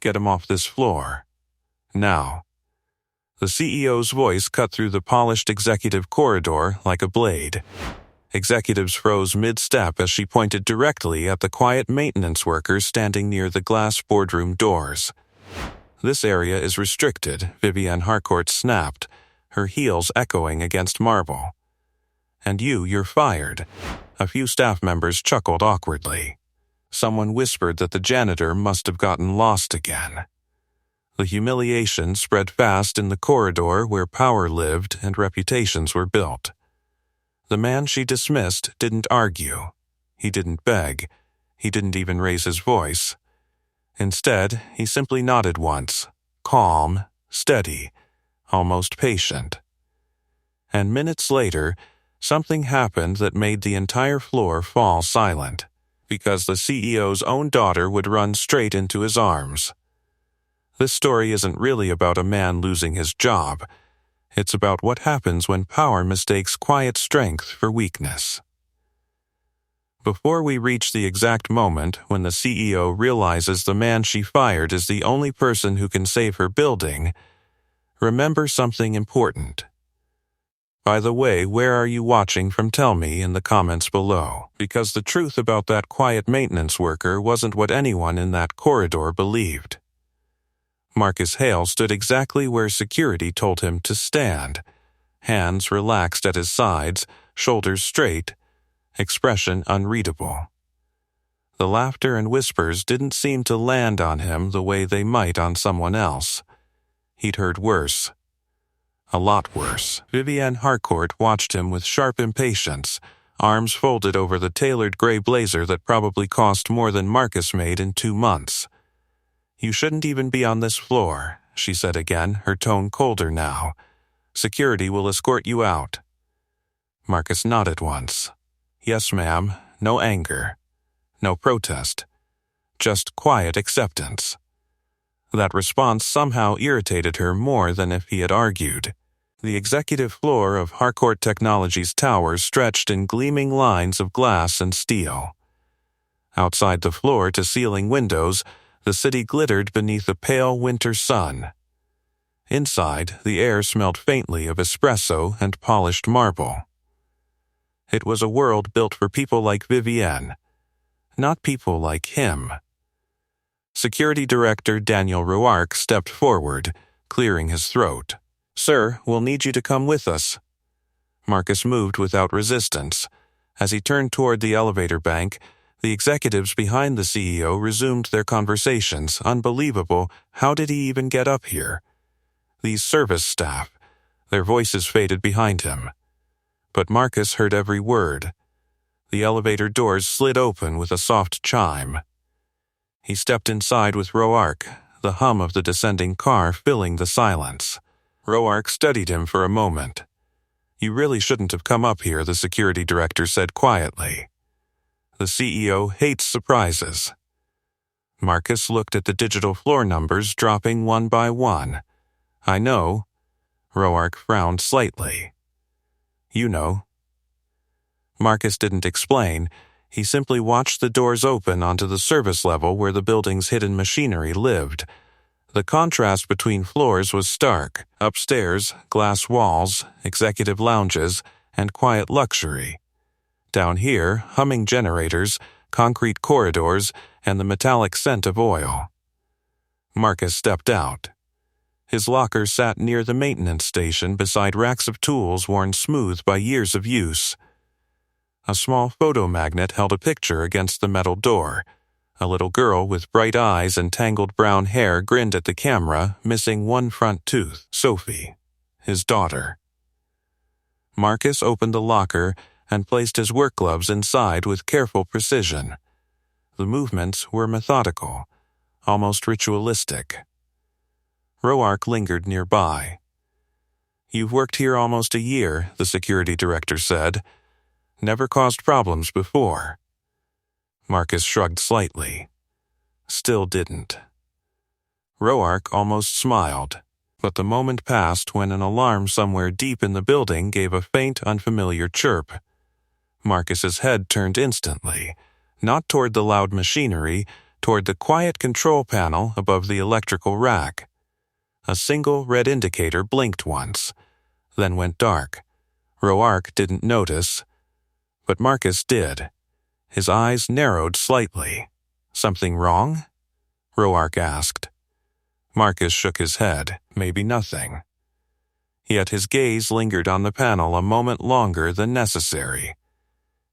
Get him off this floor. Now." The CEO's voice cut through the polished executive corridor like a blade. Executives froze mid-step as she pointed directly at the quiet maintenance workers standing near the glass boardroom doors. "This area is restricted," Vivienne Harcourt snapped, her heels echoing against marble. "And you're fired." A few staff members chuckled awkwardly. Someone whispered that the janitor must have gotten lost again. The humiliation spread fast in the corridor where power lived and reputations were built. The man she dismissed didn't argue. He didn't beg. He didn't even raise his voice. Instead, he simply nodded once, calm, steady, almost patient. And minutes later, something happened that made the entire floor fall silent, because the CEO's own daughter would run straight into his arms. This story isn't really about a man losing his job. It's about what happens when power mistakes quiet strength for weakness. Before we reach the exact moment when the CEO realizes the man she fired is the only person who can save her building, remember something important. By the way, where are you watching from? Tell me in the comments below, because the truth about that quiet maintenance worker wasn't what anyone in that corridor believed. Marcus Hale stood exactly where security told him to stand, hands relaxed at his sides, shoulders straight, expression unreadable. The laughter and whispers didn't seem to land on him the way they might on someone else. He'd heard worse. A lot worse. Vivienne Harcourt watched him with sharp impatience, arms folded over the tailored gray blazer that probably cost more than Marcus made in 2 months. "You shouldn't even be on this floor," she said again, her tone colder now. "Security will escort you out." Marcus nodded once. "Yes, ma'am." No anger. No protest. Just quiet acceptance. That response somehow irritated her more than if he had argued. The executive floor of Harcourt Technologies towers stretched in gleaming lines of glass and steel. Outside the floor-to-ceiling windows, the city glittered beneath a pale winter sun. Inside, the air smelled faintly of espresso and polished marble. It was a world built for people like Vivienne, not people like him. Security Director Daniel Roark stepped forward, clearing his throat. "Sir, we'll need you to come with us." Marcus moved without resistance. As he turned toward the elevator bank, the executives behind the CEO resumed their conversations. Unbelievable, how did he even get up here? These service staff, their voices faded behind him. But Marcus heard every word. The elevator doors slid open with a soft chime. He stepped inside with Roark, the hum of the descending car filling the silence. Roark studied him for a moment. "You really shouldn't have come up here," the security director said quietly. "The CEO hates surprises." Marcus looked at the digital floor numbers dropping one by one. "I know." Roark frowned slightly. "You know." Marcus didn't explain. He simply watched the doors open onto the service level where the building's hidden machinery lived. The contrast between floors was stark. Upstairs, glass walls, executive lounges, and quiet luxury. Down here, humming generators, concrete corridors, and the metallic scent of oil. Marcus stepped out. His locker sat near the maintenance station beside racks of tools worn smooth by years of use. A small photo magnet held a picture against the metal door. A little girl with bright eyes and tangled brown hair grinned at the camera, missing one front tooth. Sophie, his daughter. Marcus opened the locker and placed his work gloves inside with careful precision. The movements were methodical, almost ritualistic. Roark lingered nearby. "You've worked here almost a year," the security director said. "Never caused problems before." Marcus shrugged slightly. Still didn't. Roark almost smiled, but the moment passed when an alarm somewhere deep in the building gave a faint, unfamiliar chirp. Marcus's head turned instantly, not toward the loud machinery, toward the quiet control panel above the electrical rack. A single red indicator blinked once, then went dark. Roark didn't notice, but Marcus did. His eyes narrowed slightly. "Something wrong?" Roark asked. Marcus shook his head. Maybe nothing. Yet his gaze lingered on the panel a moment longer than necessary.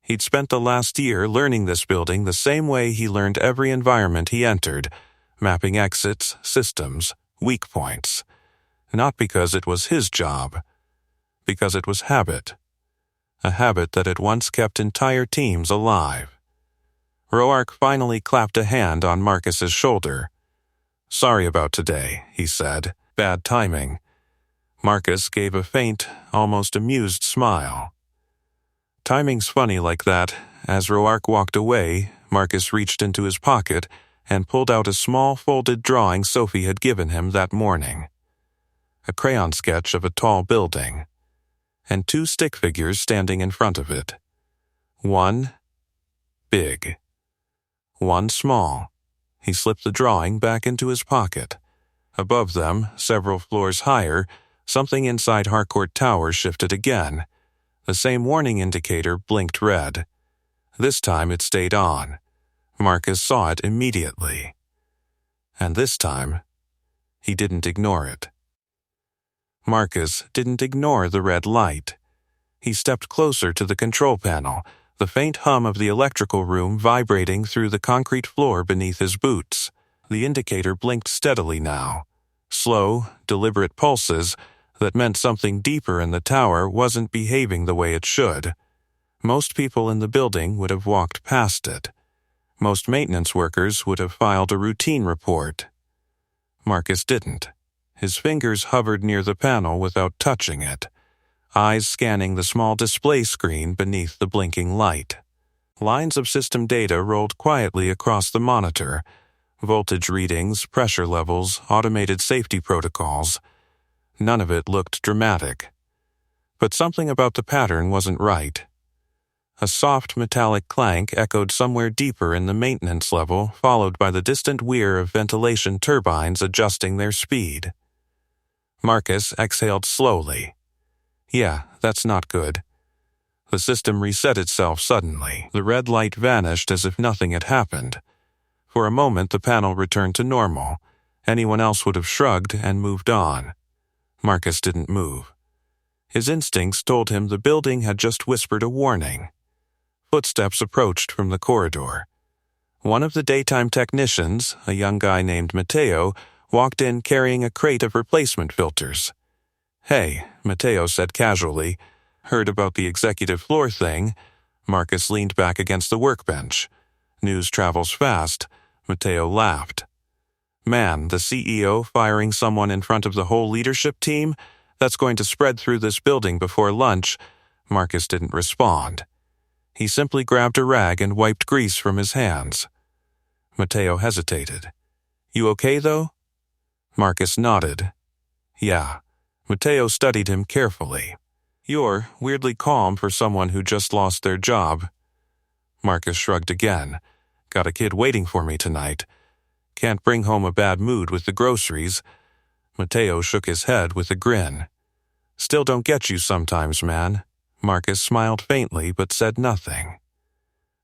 He'd spent the last year learning this building the same way he learned every environment he entered, mapping exits, systems, weak points. Not because it was his job, because it was habit. A habit that had once kept entire teams alive. Roark finally clapped a hand on Marcus's shoulder. "Sorry about today," he said. "Bad timing." Marcus gave a faint, almost amused smile. Timing's funny like that. As Roark walked away, Marcus reached into his pocket and pulled out a small folded drawing Sophie had given him that morning. A crayon sketch of a tall building, and 2 stick figures standing in front of it. One big, one small. He slipped the drawing back into his pocket. Above them, several floors higher, something inside Harcourt Tower shifted again. The same warning indicator blinked red. This time it stayed on. Marcus saw it immediately. And this time, he didn't ignore it. Marcus didn't ignore the red light. He stepped closer to the control panel, the faint hum of the electrical room vibrating through the concrete floor beneath his boots. The indicator blinked steadily now. Slow, deliberate pulses that meant something deeper in the tower wasn't behaving the way it should. Most people in the building would have walked past it. Most maintenance workers would have filed a routine report. Marcus didn't. His fingers hovered near the panel without touching it, eyes scanning the small display screen beneath the blinking light. Lines of system data rolled quietly across the monitor. Voltage readings, pressure levels, automated safety protocols. None of it looked dramatic. But something about the pattern wasn't right. A soft metallic clank echoed somewhere deeper in the maintenance level, followed by the distant whir of ventilation turbines adjusting their speed. Marcus exhaled slowly. Yeah, that's not good. The system reset itself suddenly. The red light vanished as if nothing had happened. For a moment the panel returned to normal. Anyone else would have shrugged and moved on. Marcus didn't move. His instincts told him the building had just whispered a warning. Footsteps approached from the corridor. One of the daytime technicians, a young guy named Matteo, walked in carrying a crate of replacement filters. "Hey," Matteo said casually. "Heard about the executive floor thing?" Marcus leaned back against the workbench. "News travels fast." Matteo laughed. "Man, the CEO firing someone in front of the whole leadership team? That's going to spread through this building before lunch." Marcus didn't respond. He simply grabbed a rag and wiped grease from his hands. Matteo hesitated. "You okay, though?" Marcus nodded. "Yeah." Matteo studied him carefully. "You're weirdly calm for someone who just lost their job." Marcus shrugged again. "Got a kid waiting for me tonight. Can't bring home a bad mood with the groceries." Matteo shook his head with a grin. "Still don't get you sometimes, man." Marcus smiled faintly but said nothing.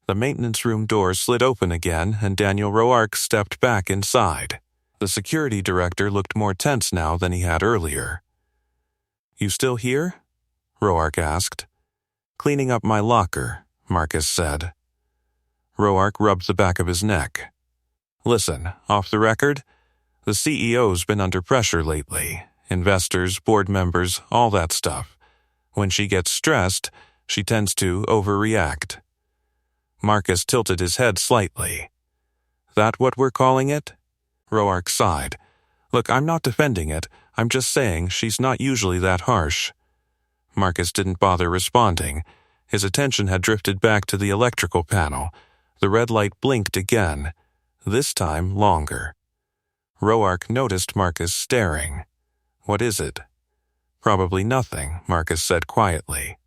The maintenance room door slid open again and Daniel Roark stepped back inside. The security director looked more tense now than he had earlier. "You still here?" Roark asked. "Cleaning up my locker," Marcus said. Roark rubbed the back of his neck. "Listen, off the record, the CEO's been under pressure lately. Investors, board members, all that stuff. When she gets stressed, she tends to overreact." Marcus tilted his head slightly. "That what we're calling it?" Roark sighed. "Look, I'm not defending it. I'm just saying she's not usually that harsh." Marcus didn't bother responding. His attention had drifted back to the electrical panel. The red light blinked again, this time longer. Roark noticed Marcus staring. "What is it?" "Probably nothing," Marcus said quietly.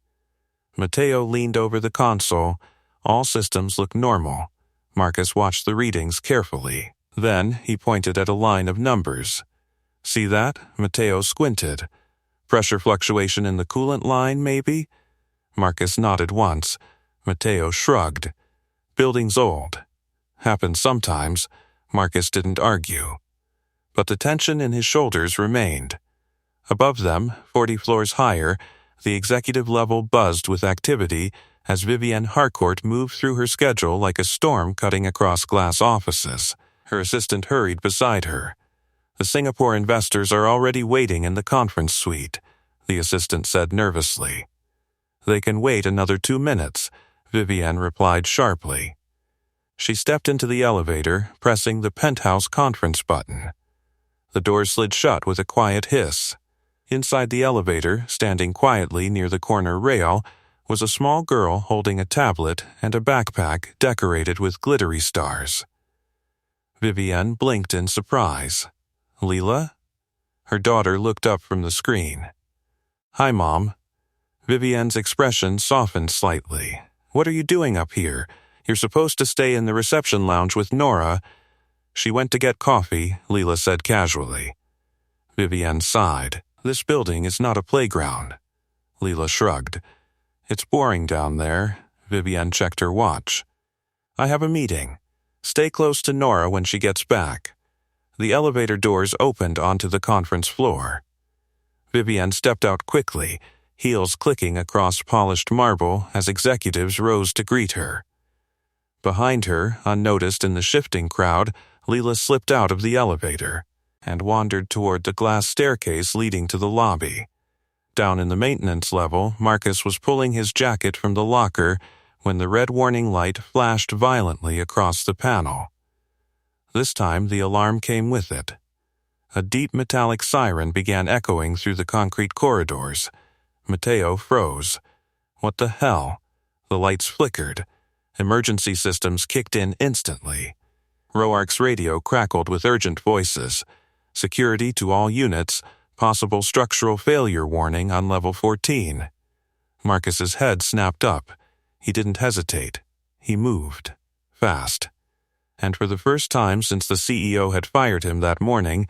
Matteo leaned over the console. All systems looked normal. Marcus watched the readings carefully. Then he pointed at a line of numbers. See that? Matteo squinted. Pressure fluctuation in the coolant line, maybe? Marcus nodded once. Matteo shrugged. Building's old. Happens sometimes. Marcus didn't argue. But the tension in his shoulders remained. Above them, 40 floors higher, the executive level buzzed with activity as Vivienne Harcourt moved through her schedule like a storm cutting across glass offices. Her assistant hurried beside her. The Singapore investors are already waiting in the conference suite, the assistant said nervously. They can wait another 2 minutes, Vivienne replied sharply. She stepped into the elevator, pressing the penthouse conference button. The door slid shut with a quiet hiss. Inside the elevator, standing quietly near the corner rail, was a small girl holding a tablet and a backpack decorated with glittery stars. Vivienne blinked in surprise. Leela? Her daughter looked up from the screen. Hi, Mom. Vivienne's expression softened slightly. What are you doing up here? You're supposed to stay in the reception lounge with Nora. She went to get coffee, Leela said casually. Vivienne sighed. This building is not a playground. Leela shrugged. It's boring down there. Vivienne checked her watch. I have a meeting. Stay close to Nora when she gets back. The elevator doors opened onto the conference floor. Vivienne stepped out quickly, heels clicking across polished marble as executives rose to greet her. Behind her, unnoticed in the shifting crowd, Leela slipped out of the elevator and wandered toward the glass staircase leading to the lobby. Down in the maintenance level, Marcus was pulling his jacket from the locker when the red warning light flashed violently across the panel. This time the alarm came with it. A deep metallic siren began echoing through the concrete corridors. Matteo froze. What the hell? The lights flickered. Emergency systems kicked in instantly. Roark's radio crackled with urgent voices. Security to all units. Possible structural failure warning on level 14. Marcus's head snapped up. He didn't hesitate. He moved. Fast. And for the first time since the CEO had fired him that morning,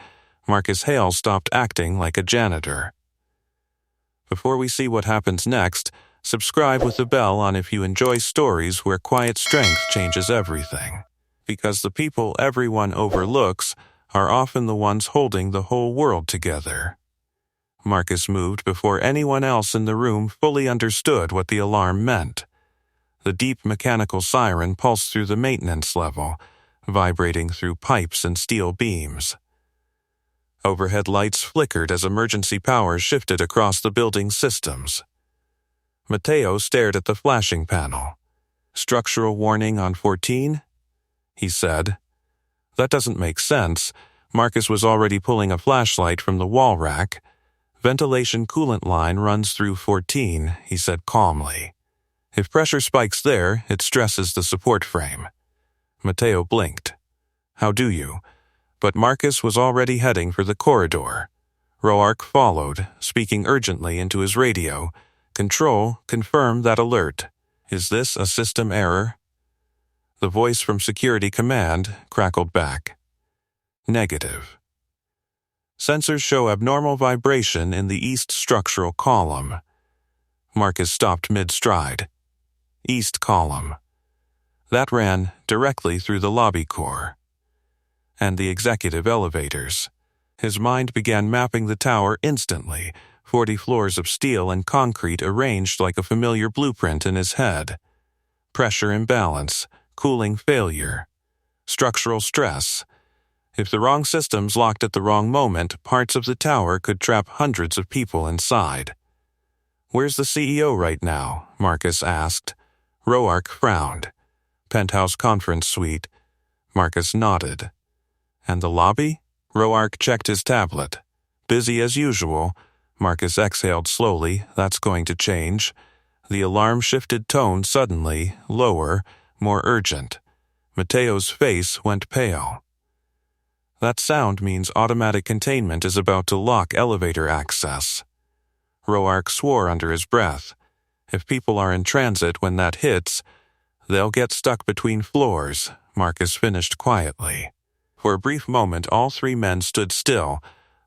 Marcus Hale stopped acting like a janitor. Before we see what happens next, subscribe with the bell on if you enjoy stories where quiet strength changes everything. Because the people everyone overlooks are often the ones holding the whole world together. Marcus moved before anyone else in the room fully understood what the alarm meant. The deep mechanical siren pulsed through the maintenance level, vibrating through pipes and steel beams. Overhead lights flickered as emergency power shifted across the building's systems. Matteo stared at the flashing panel. Structural warning on 14? He said. That doesn't make sense. Marcus was already pulling a flashlight from the wall rack. Ventilation coolant line runs through 14, he said calmly. If pressure spikes there, it stresses the support frame. Matteo blinked. How do you? But Marcus was already heading for the corridor. Roark followed, speaking urgently into his radio. Control, confirm that alert. Is this a system error? The voice from Security Command crackled back. Negative. Sensors show abnormal vibration in the east structural column. Marcus stopped mid-stride. East column. That ran directly through the lobby core. And the executive elevators. His mind began mapping the tower instantly, 40 floors of steel and concrete arranged like a familiar blueprint in his head. Pressure imbalance, cooling failure, structural stress. If the wrong systems locked at the wrong moment, parts of the tower could trap hundreds of people inside. Where's the CEO right now? Marcus asked. Roark frowned. Penthouse conference suite. Marcus nodded. And the lobby? Roark checked his tablet. Busy as usual. Marcus exhaled slowly. That's going to change. The alarm shifted tone suddenly, lower, more urgent. Matteo's face went pale. That sound means automatic containment is about to lock elevator access. Roark swore under his breath. If people are in transit when that hits, they'll get stuck between floors. Marcus finished quietly. For a brief moment, all three men stood still,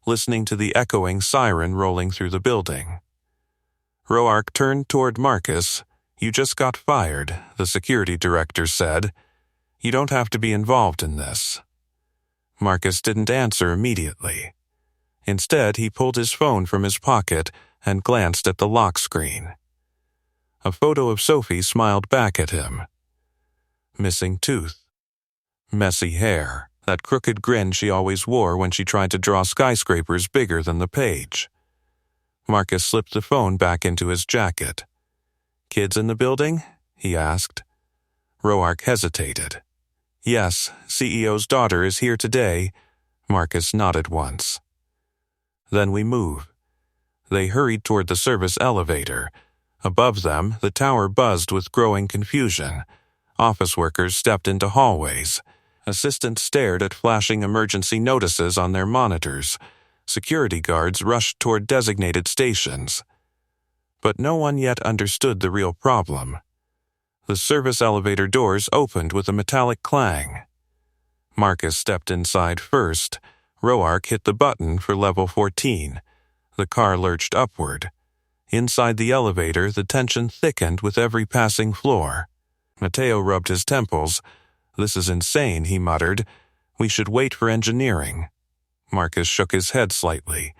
listening to the echoing siren rolling through the building. Roark turned toward Marcus. "You just got fired," the security director said. "You don't have to be involved in this." Marcus didn't answer immediately. Instead, he pulled his phone from his pocket and glanced at the lock screen. A photo of Sophie smiled back at him. Missing tooth. Messy hair, that crooked grin she always wore when she tried to draw skyscrapers bigger than the page. Marcus slipped the phone back into his jacket. "Kids in the building?" he asked. Roark hesitated. "Yes, CEO's daughter is here today." Marcus nodded once. "Then we move." They hurried toward the service elevator. Above them, the tower buzzed with growing confusion. Office workers stepped into hallways. Assistants stared at flashing emergency notices on their monitors. Security guards rushed toward designated stations. But no one yet understood the real problem. The service elevator doors opened with a metallic clang. Marcus stepped inside first. Roark hit the button for level 14. The car lurched upward. Inside the elevator, the tension thickened with every passing floor. Matteo rubbed his temples. "This is insane," he muttered. "We should wait for engineering." Marcus shook his head slightly.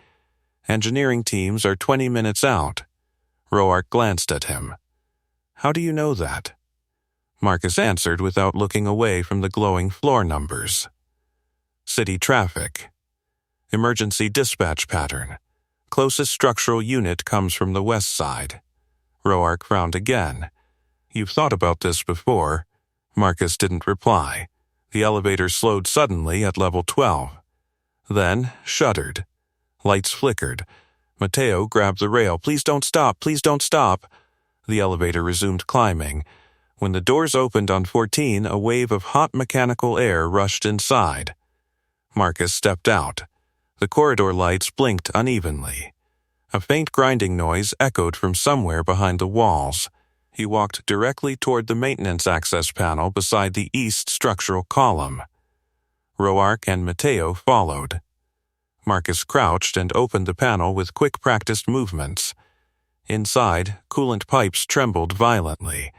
"Engineering teams are 20 minutes out." Roark glanced at him. "How do you know that?" Marcus answered without looking away from the glowing floor numbers. "City traffic. Emergency dispatch pattern. Closest structural unit comes from the west side." Roark frowned again. "You've thought about this before." Marcus didn't reply. The elevator slowed suddenly at level 12. Then shuddered. Lights flickered. Matteo grabbed the rail. "Please don't stop, please don't stop." The elevator resumed climbing. When the doors opened on 14, a wave of hot mechanical air rushed inside. Marcus stepped out. The corridor lights blinked unevenly. A faint grinding noise echoed from somewhere behind the walls. He walked directly toward the maintenance access panel beside the east structural column. Roark and Matteo followed. Marcus crouched and opened the panel with quick practiced movements. Inside, coolant pipes trembled violently.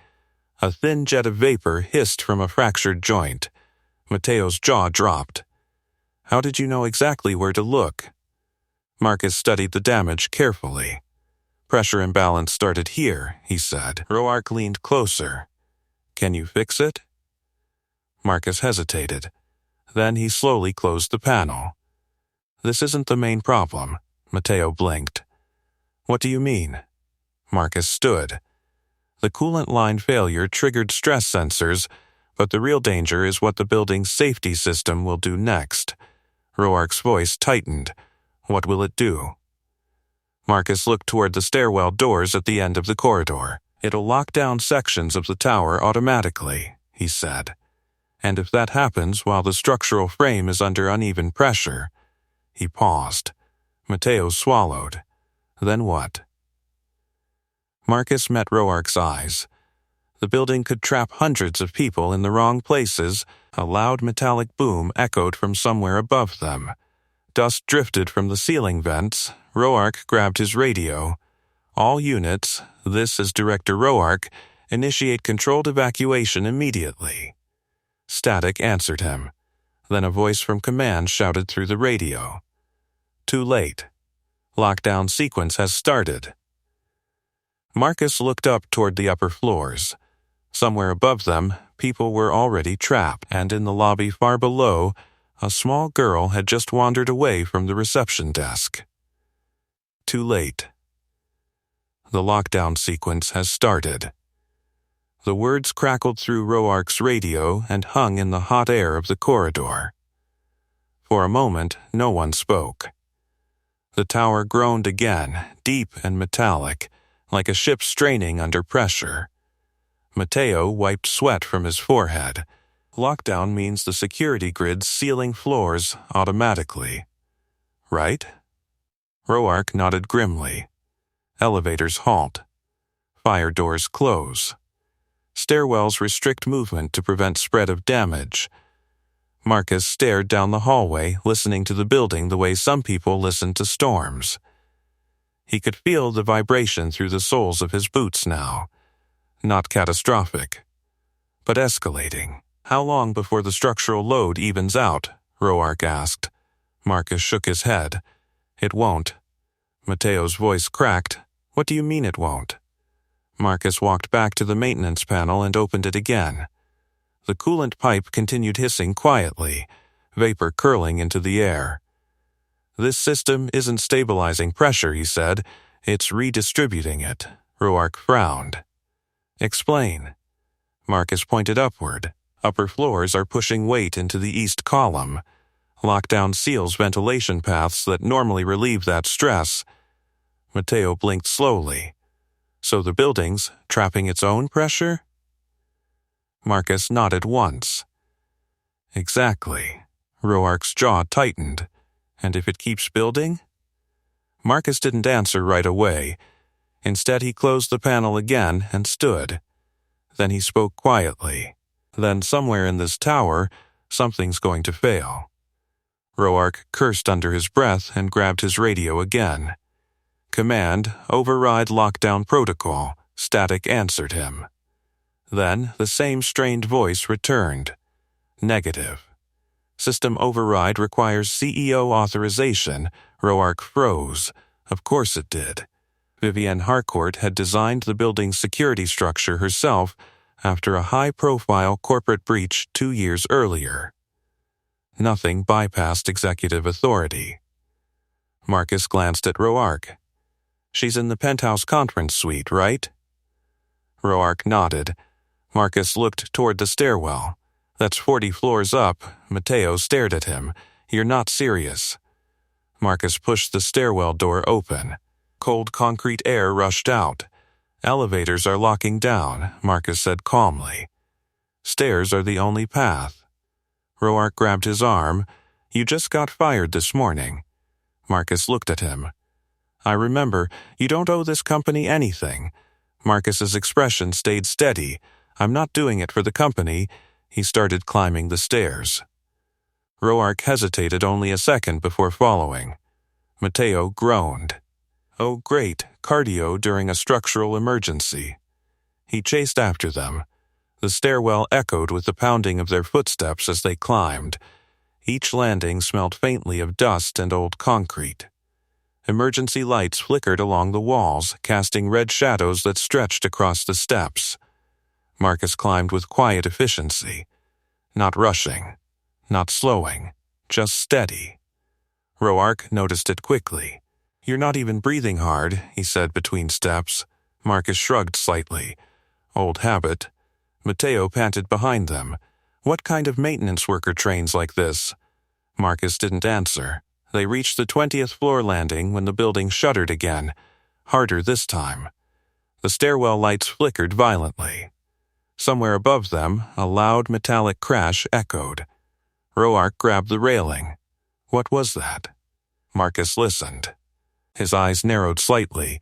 A thin jet of vapor hissed from a fractured joint. Matteo's jaw dropped. "How did you know exactly where to look?" Marcus studied the damage carefully. "Pressure imbalance started here," he said. Roark leaned closer. "Can you fix it?" Marcus hesitated. Then he slowly closed the panel. "This isn't the main problem." Matteo blinked. "What do you mean?" Marcus stood. "The coolant line failure triggered stress sensors, but the real danger is what the building's safety system will do next." Roark's voice tightened. "What will it do?" Marcus looked toward the stairwell doors at the end of the corridor. "It'll lock down sections of the tower automatically," he said. "And if that happens while the structural frame is under uneven pressure—" He paused. Matteo swallowed. "Then what?" Marcus met Roark's eyes. The building could trap hundreds of people in the wrong places. A loud metallic boom echoed from somewhere above them. Dust drifted from the ceiling vents. Roark grabbed his radio. "All units, this is Director Roark, initiate controlled evacuation immediately." Static answered him. Then a voice from command shouted through the radio. "Too late. Lockdown sequence has started." Marcus looked up toward the upper floors. Somewhere above them, people were already trapped, and in the lobby far below, a small girl had just wandered away from the reception desk. Too late. The lockdown sequence has started. The words crackled through Roark's radio and hung in the hot air of the corridor. For a moment, no one spoke. The tower groaned again, deep and metallic, like a ship straining under pressure. Matteo wiped sweat from his forehead. Lockdown means the security grid's sealing floors automatically. Right? Roark nodded grimly. Elevators halt. Fire doors close. Stairwells restrict movement to prevent spread of damage. Marcus stared down the hallway, listening to the building the way some people listen to storms. He could feel the vibration through the soles of his boots now. Not catastrophic, but escalating. How long before the structural load evens out? Roark asked. Marcus shook his head. It won't. Mateo's voice cracked. What do you mean it won't? Marcus walked back to the maintenance panel and opened it again. The coolant pipe continued hissing quietly, vapor curling into the air. This system isn't stabilizing pressure, he said. It's redistributing it. Roark frowned. Explain. Marcus pointed upward. Upper floors are pushing weight into the east column. Lockdown seals ventilation paths that normally relieve that stress. Mateo blinked slowly. So the building's trapping its own pressure? Marcus nodded once. Exactly. Roark's jaw tightened. And if it keeps building? Marcus didn't answer right away. Instead, he closed the panel again and stood. Then he spoke quietly. Then somewhere in this tower, something's going to fail. Roark cursed under his breath and grabbed his radio again. Command, override lockdown protocol. Static answered him. Then the same strained voice returned. Negative. System override requires CEO authorization. Roark froze. Of course it did. Vivienne Harcourt had designed the building's security structure herself after a high-profile corporate breach 2 years earlier. Nothing bypassed executive authority. Marcus glanced at Roark. She's in the penthouse conference suite, right? Roark nodded. Marcus looked toward the stairwell. That's 40 floors up. Mateo stared at him. You're not serious. Marcus pushed the stairwell door open. Cold concrete air rushed out. Elevators are locking down, Marcus said calmly. Stairs are the only path. Roark grabbed his arm. You just got fired this morning. Marcus looked at him. I remember, you don't owe this company anything. Marcus's expression stayed steady. I'm not doing it for the company. He started climbing the stairs. Roark hesitated only a second before following. Mateo groaned. Oh great, cardio during a structural emergency. He chased after them. The stairwell echoed with the pounding of their footsteps as they climbed. Each landing smelled faintly of dust and old concrete. Emergency lights flickered along the walls, casting red shadows that stretched across the steps. Marcus climbed with quiet efficiency. Not rushing. Not slowing. Just steady. Roark noticed it quickly. You're not even breathing hard, he said between steps. Marcus shrugged slightly. Old habit. Mateo panted behind them. What kind of maintenance worker trains like this? Marcus didn't answer. They reached the 20th floor landing when the building shuddered again. Harder this time. The stairwell lights flickered violently. Somewhere above them, a loud metallic crash echoed. Roark grabbed the railing. What was that? Marcus listened. His eyes narrowed slightly.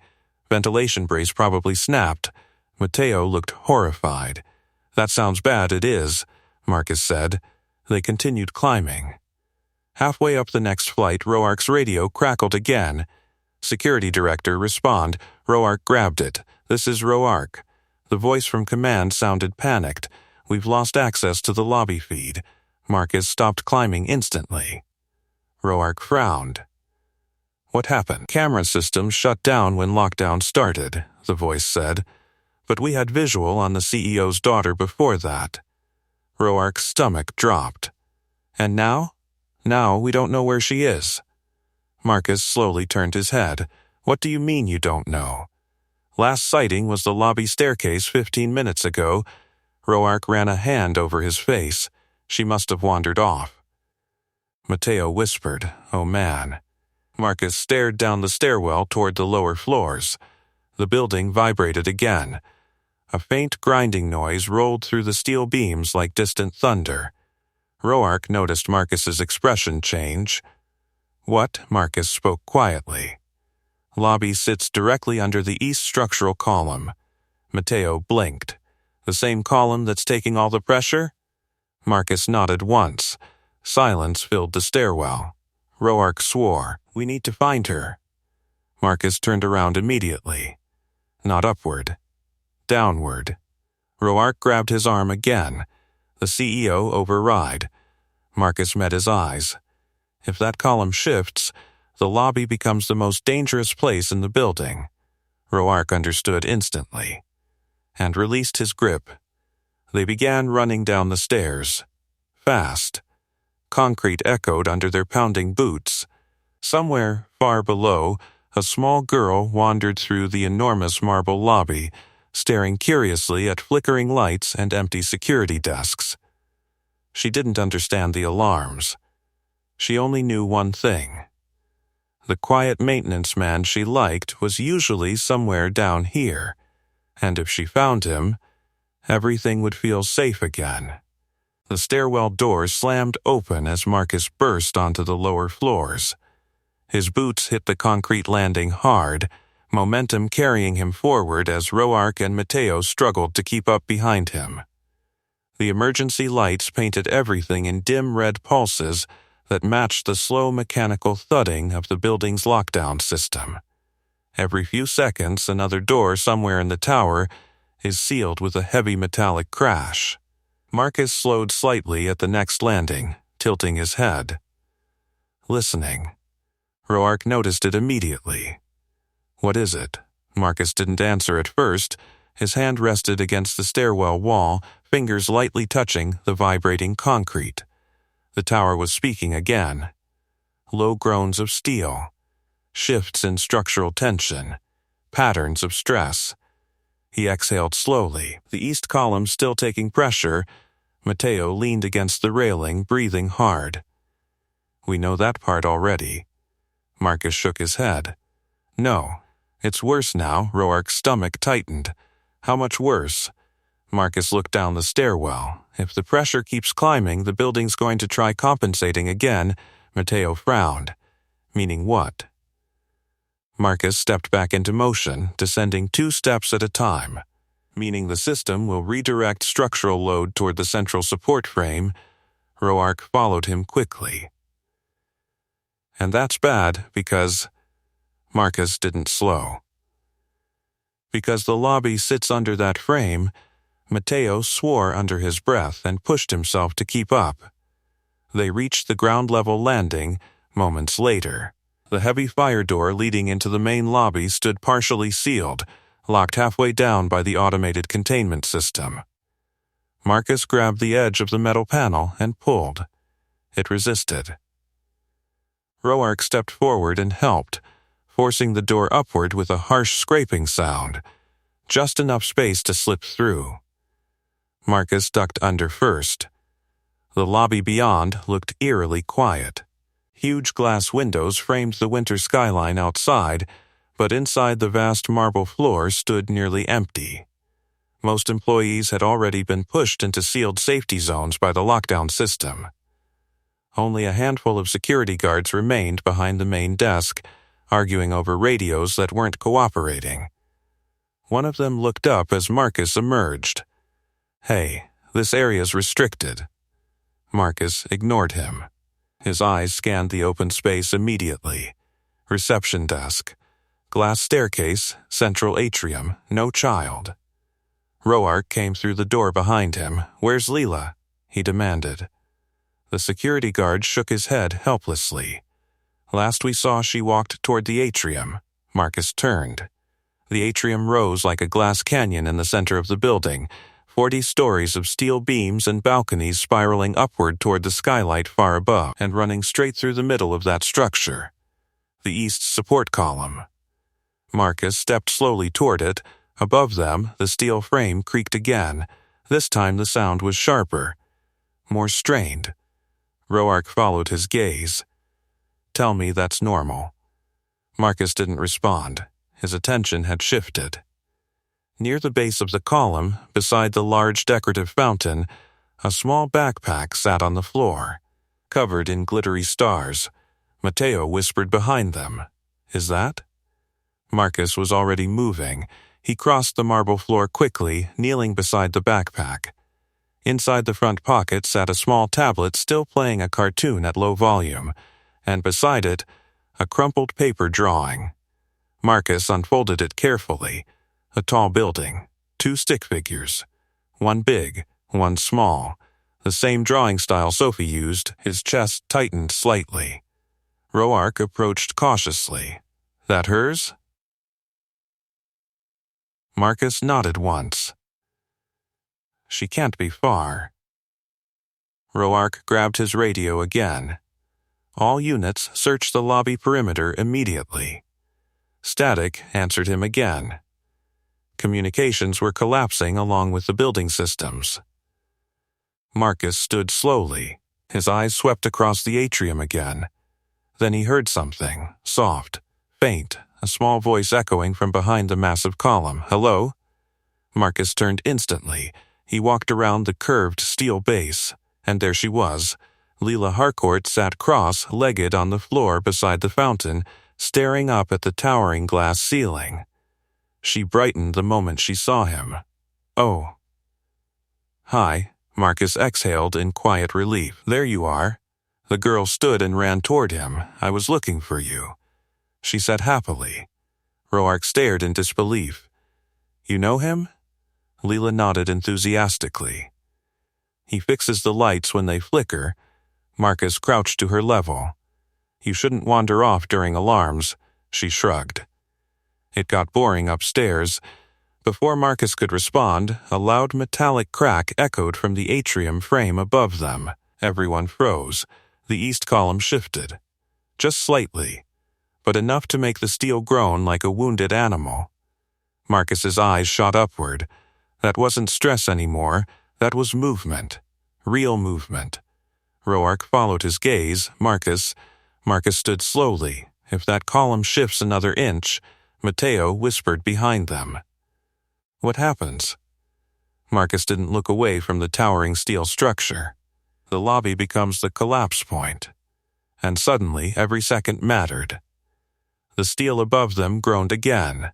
Ventilation brace probably snapped. Mateo looked horrified. That sounds bad, it is, Marcus said. They continued climbing. Halfway up the next flight, Roark's radio crackled again. Security director, respond. Roark grabbed it. This is Roark. The voice from command sounded panicked. We've lost access to the lobby feed. Marcus stopped climbing instantly. Roark frowned. What happened? Camera systems shut down when lockdown started, the voice said. But we had visual on the CEO's daughter before that. Roark's stomach dropped. And now? Now we don't know where she is. Marcus slowly turned his head. What do you mean you don't know? Last sighting was the lobby staircase 15 minutes ago. Roark ran a hand over his face. She must have wandered off. Mateo whispered, Oh man. Marcus stared down the stairwell toward the lower floors. The building vibrated again. A faint grinding noise rolled through the steel beams like distant thunder. Roark noticed Marcus's expression change. What? Marcus spoke quietly. Lobby sits directly under the east structural column. Mateo blinked. The same column that's taking all the pressure? Marcus nodded once. Silence filled the stairwell. Roark swore, "We need to find her." Marcus turned around immediately. Not upward. Downward. Roark grabbed his arm again. The CEO override. Marcus met his eyes. If that column shifts, the lobby becomes the most dangerous place in the building. Roark understood instantly, and released his grip. They began running down the stairs. Fast. Concrete echoed under their pounding boots. Somewhere, far below, a small girl wandered through the enormous marble lobby, staring curiously at flickering lights and empty security desks. She didn't understand the alarms. She only knew one thing. The quiet maintenance man she liked was usually somewhere down here, and if she found him, everything would feel safe again. The stairwell door slammed open as Marcus burst onto the lower floors. His boots hit the concrete landing hard, momentum carrying him forward as Roark and Matteo struggled to keep up behind him. The emergency lights painted everything in dim red pulses that matched the slow mechanical thudding of the building's lockdown system. Every few seconds, another door somewhere in the tower is sealed with a heavy metallic crash. Marcus slowed slightly at the next landing, tilting his head. Listening. Roark noticed it immediately. "What is it?" Marcus didn't answer at first. His hand rested against the stairwell wall, fingers lightly touching the vibrating concrete. The tower was speaking again. Low groans of steel. Shifts in structural tension. Patterns of stress. He exhaled slowly, the east column still taking pressure. Matteo leaned against the railing, breathing hard. "We know that part already." Marcus shook his head. "No, it's worse now." Roark's stomach tightened. "How much worse?" Marcus looked down the stairwell. "If the pressure keeps climbing, the building's going to try compensating again." Matteo frowned. "Meaning what?" Marcus stepped back into motion, descending 2 steps at a time. "Meaning the system will redirect structural load toward the central support frame." Roark followed him quickly. "And that's bad because—" Marcus didn't slow. "Because the lobby sits under that frame." Matteo swore under his breath and pushed himself to keep up. They reached the ground-level landing moments later. The heavy fire door leading into the main lobby stood partially sealed, locked halfway down by the automated containment system. Marcus grabbed the edge of the metal panel and pulled. It resisted. Roark stepped forward and helped, forcing the door upward with a harsh scraping sound, just enough space to slip through. Marcus ducked under first. The lobby beyond looked eerily quiet. Huge glass windows framed the winter skyline outside, but inside the vast marble floor stood nearly empty. Most employees had already been pushed into sealed safety zones by the lockdown system. Only a handful of security guards remained behind the main desk, arguing over radios that weren't cooperating. One of them looked up as Marcus emerged. "Hey, this area's restricted." Marcus ignored him. His eyes scanned the open space immediately. Reception desk. Glass staircase, central atrium, no child. Roark came through the door behind him. "Where's Leela?" he demanded. The security guard shook his head helplessly. "Last we saw, she walked toward the atrium." Marcus turned. The atrium rose like a glass canyon in the center of the building, 40 stories of steel beams and balconies spiraling upward toward the skylight far above and running straight through the middle of that structure. The east support column. Marcus stepped slowly toward it. Above them, the steel frame creaked again. This time the sound was sharper, more strained. Roark followed his gaze. "Tell me that's normal." Marcus didn't respond. His attention had shifted. Near the base of the column, beside the large decorative fountain, a small backpack sat on the floor, covered in glittery stars. Matteo whispered behind them, "Is that?" Marcus was already moving. He crossed the marble floor quickly, kneeling beside the backpack. Inside the front pocket sat a small tablet still playing a cartoon at low volume, and beside it, a crumpled paper drawing. Marcus unfolded it carefully. A tall building, 2 stick figures, one big, one small, the same drawing style Sophie used. His chest tightened slightly. Roark approached cautiously. That hers? Marcus nodded once. She can't be far. Roark grabbed his radio again. All units search the lobby perimeter immediately. Static answered him again. Communications were collapsing along with the building systems. Marcus stood slowly. His eyes swept across the atrium again. Then he heard something, soft, faint, a small voice echoing from behind the massive column. Hello? Marcus turned instantly. He walked around the curved steel base, and there she was. Leela Harcourt sat cross-legged on the floor beside the fountain, staring up at the towering glass ceiling. She brightened the moment she saw him. Oh. Hi, Marcus exhaled in quiet relief. There you are. The girl stood and ran toward him. I was looking for you, she said happily. Roark stared in disbelief. You know him? Leela nodded enthusiastically. He fixes the lights when they flicker. Marcus crouched to her level. You shouldn't wander off during alarms, she shrugged. It got boring upstairs. Before Marcus could respond, a loud metallic crack echoed from the atrium frame above them. Everyone froze. The east column shifted. Just slightly, but enough to make the steel groan like a wounded animal. Marcus's eyes shot upward. That wasn't stress anymore. That was movement. Real movement. Roark followed his gaze. Marcus stood slowly. If that column shifts another inch, Mateo whispered behind them. What happens? Marcus didn't look away from the towering steel structure. The lobby becomes the collapse point. And suddenly, every second mattered. The steel above them groaned again.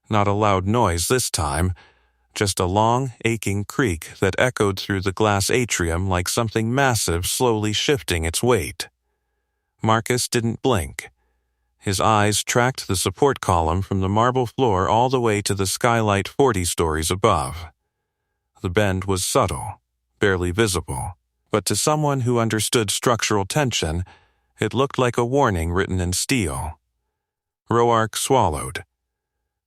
Not a loud noise this time, just a long, aching creak that echoed through the glass atrium like something massive slowly shifting its weight. Marcus didn't blink. His eyes tracked the support column from the marble floor all the way to the skylight 40 stories above. The bend was subtle, barely visible, but to someone who understood structural tension, it looked like a warning written in steel. Roark swallowed.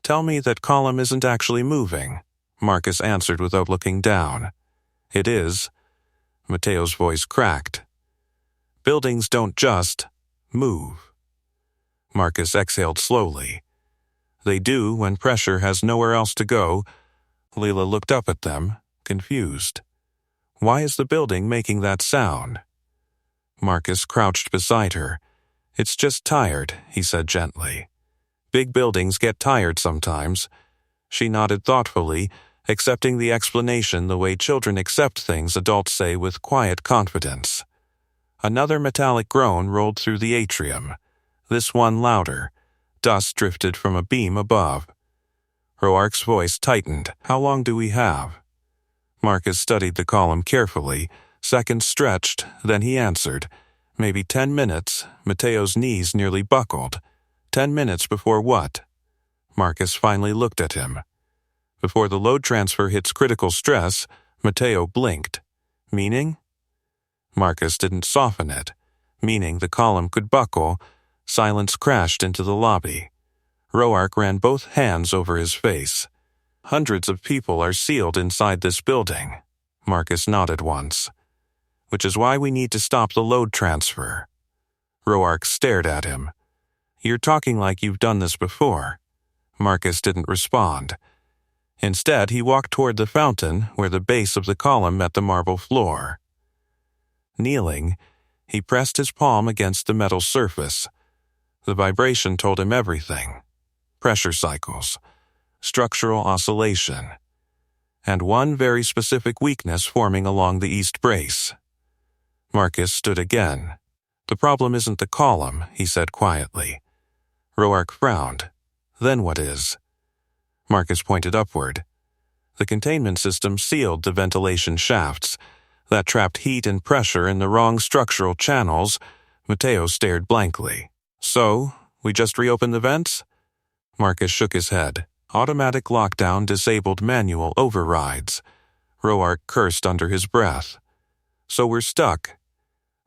Tell me that column isn't actually moving, Marcus answered without looking down. It is. Mateo's voice cracked. Buildings don't just move. Marcus exhaled slowly. They do when pressure has nowhere else to go. Leela looked up at them, confused. Why is the building making that sound? Marcus crouched beside her. It's just tired, he said gently. Big buildings get tired sometimes. She nodded thoughtfully, accepting the explanation the way children accept things adults say with quiet confidence. Another metallic groan rolled through the atrium. This one louder. Dust drifted from a beam above. Roark's voice tightened. How long do we have? Marcus studied the column carefully. Seconds stretched, then he answered. Maybe 10 minutes. Mateo's knees nearly buckled. 10 minutes before what? Marcus finally looked at him. Before the load transfer hits critical stress, Mateo blinked. Meaning? Marcus didn't soften it. Meaning the column could buckle. Silence crashed into the lobby. Roark ran both hands over his face. Hundreds of people are sealed inside this building. Marcus nodded once. Which is why we need to stop the load transfer. Roark stared at him. You're talking like you've done this before. Marcus didn't respond. Instead, he walked toward the fountain where the base of the column met the marble floor. Kneeling, he pressed his palm against the metal surface. The vibration told him everything. Pressure cycles, structural oscillation, and one very specific weakness forming along the east brace. Marcus stood again. The problem isn't the column, he said quietly. Roark frowned. Then what is? Marcus pointed upward. The containment system sealed the ventilation shafts. That trapped heat and pressure in the wrong structural channels. Mateo stared blankly. So, we just reopened the vents? Marcus shook his head. Automatic lockdown disabled manual overrides. Roark cursed under his breath. So we're stuck.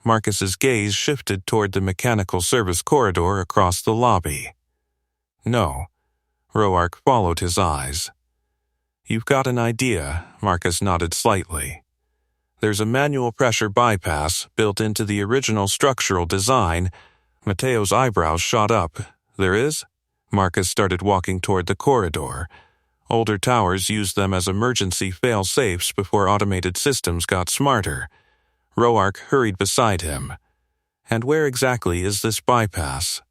Marcus's gaze shifted toward the mechanical service corridor across the lobby. No. Roark followed his eyes. You've got an idea, Marcus nodded slightly. There's a manual pressure bypass built into the original structural design. Mateo's eyebrows shot up. There is? Marcus started walking toward the corridor. Older towers used them as emergency fail-safes before automated systems got smarter. Roark hurried beside him. And where exactly is this bypass?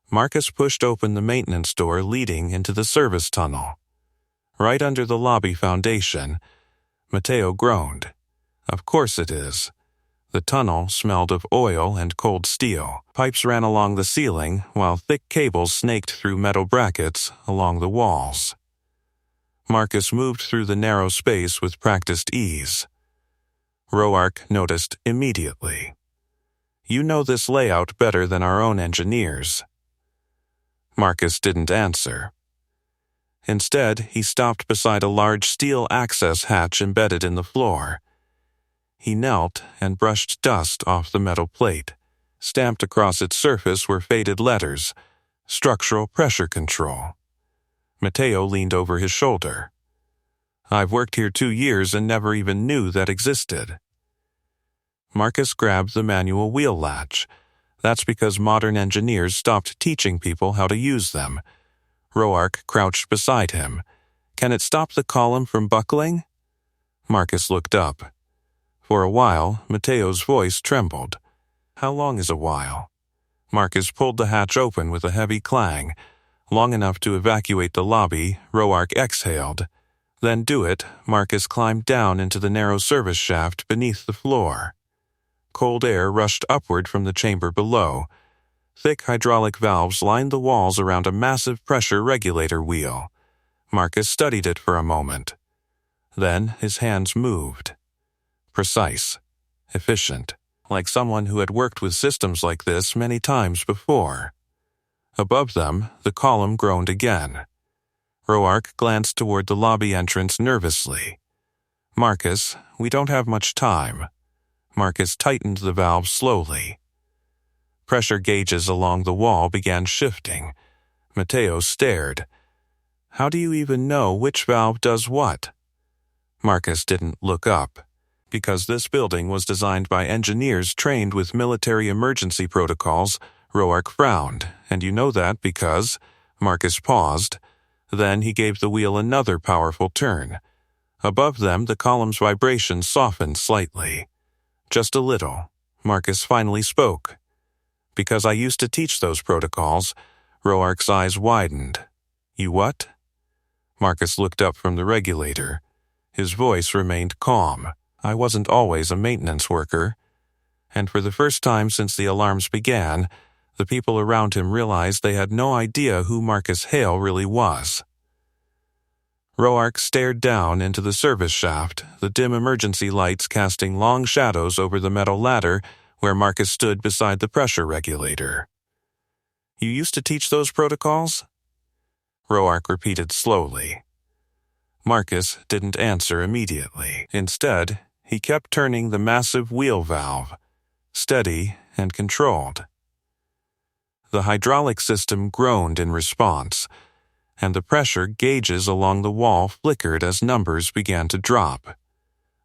Marcus pushed open the maintenance door leading into the service tunnel. Right under the lobby foundation. Mateo groaned. Of course it is. The tunnel smelled of oil and cold steel. Pipes ran along the ceiling, while thick cables snaked through metal brackets along the walls. Marcus moved through the narrow space with practiced ease. Roark noticed immediately. You know this layout better than our own engineers. Marcus didn't answer. Instead, he stopped beside a large steel access hatch embedded in the floor. He knelt and brushed dust off the metal plate. Stamped across its surface were faded letters, Structural Pressure Control. Mateo leaned over his shoulder. I've worked here 2 years and never even knew that existed. Marcus grabbed the manual wheel latch. That's because modern engineers stopped teaching people how to use them. Roark crouched beside him. Can it stop the column from buckling? Marcus looked up. For a while, Mateo's voice trembled. How long is a while? Marcus pulled the hatch open with a heavy clang. Long enough to evacuate the lobby, Roark exhaled. Then do it, Marcus climbed down into the narrow service shaft beneath the floor. Cold air rushed upward from the chamber below. Thick hydraulic valves lined the walls around a massive pressure regulator wheel. Marcus studied it for a moment. Then his hands moved. Precise, efficient, like someone who had worked with systems like this many times before. Above them, the column groaned again. Roark glanced toward the lobby entrance nervously. Marcus, we don't have much time. Marcus tightened the valve slowly. Pressure gauges along the wall began shifting. Mateo stared. How do you even know which valve does what? Marcus didn't look up. Because this building was designed by engineers trained with military emergency protocols, Roark frowned, and you know that because... Marcus paused. Then he gave the wheel another powerful turn. Above them, the column's vibration softened slightly. Just a little. Marcus finally spoke. Because I used to teach those protocols, Roark's eyes widened. You what? Marcus looked up from the regulator. His voice remained calm. I wasn't always a maintenance worker. And for the first time since the alarms began, the people around him realized they had no idea who Marcus Hale really was. Roark stared down into the service shaft, the dim emergency lights casting long shadows over the metal ladder where Marcus stood beside the pressure regulator. You used to teach those protocols? Roark repeated slowly. Marcus didn't answer immediately. Instead, he kept turning the massive wheel valve, steady and controlled. The hydraulic system groaned in response, and the pressure gauges along the wall flickered as numbers began to drop.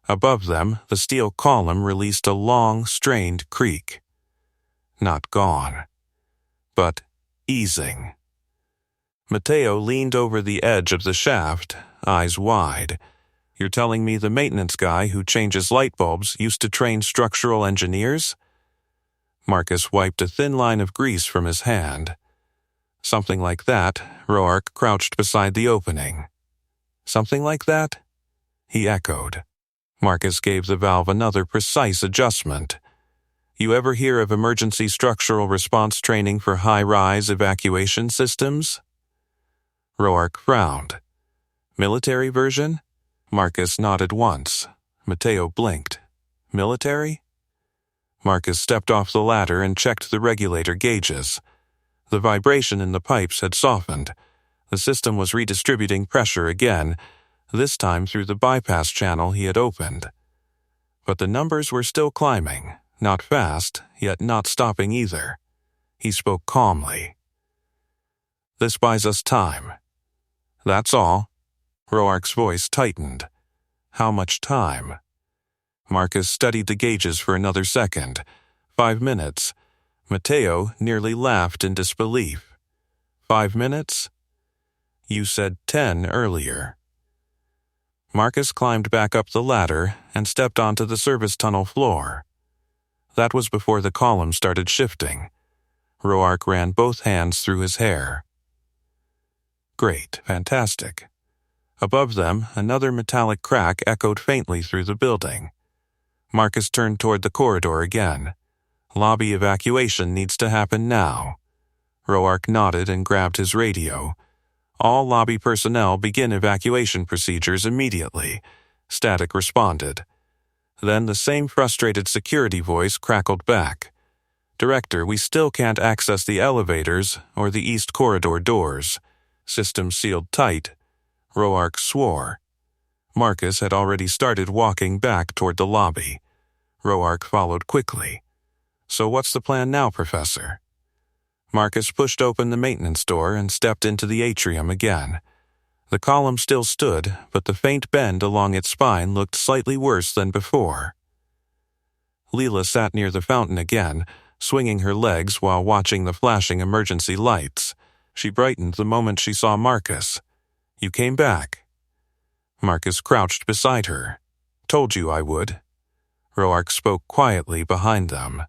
Above them, the steel column released a long, strained creak. Not gone, but easing. Mateo leaned over the edge of the shaft, eyes wide. You're telling me the maintenance guy who changes light bulbs used to train structural engineers? Marcus wiped a thin line of grease from his hand. Something like that, Roark crouched beside the opening. Something like that? He echoed. Marcus gave the valve another precise adjustment. You ever hear of emergency structural response training for high-rise evacuation systems? Roark frowned. Military version? Marcus nodded once. Mateo blinked. Military? Marcus stepped off the ladder and checked the regulator gauges. The vibration in the pipes had softened. The system was redistributing pressure again, this time through the bypass channel he had opened. But the numbers were still climbing, not fast, yet not stopping either. He spoke calmly. This buys us time. That's all. Roark's voice tightened. How much time? Marcus studied the gauges for another second. 5 minutes. Mateo nearly laughed in disbelief. 5 minutes? You said 10 earlier. Marcus climbed back up the ladder and stepped onto the service tunnel floor. That was before the column started shifting. Roark ran both hands through his hair. Great, fantastic. Above them, another metallic crack echoed faintly through the building. Marcus turned toward the corridor again. Lobby evacuation needs to happen now. Roark nodded and grabbed his radio. All lobby personnel begin evacuation procedures immediately. Static responded. Then the same frustrated security voice crackled back. Director, we still can't access the elevators or the east corridor doors. System sealed tight. Roark swore. Marcus had already started walking back toward the lobby. Roark followed quickly. So what's the plan now, Professor? Marcus pushed open the maintenance door and stepped into the atrium again. The column still stood, but the faint bend along its spine looked slightly worse than before. Leela sat near the fountain again, swinging her legs while watching the flashing emergency lights. She brightened the moment she saw Marcus. You came back. Marcus crouched beside her. Told you I would. Roark spoke quietly behind them.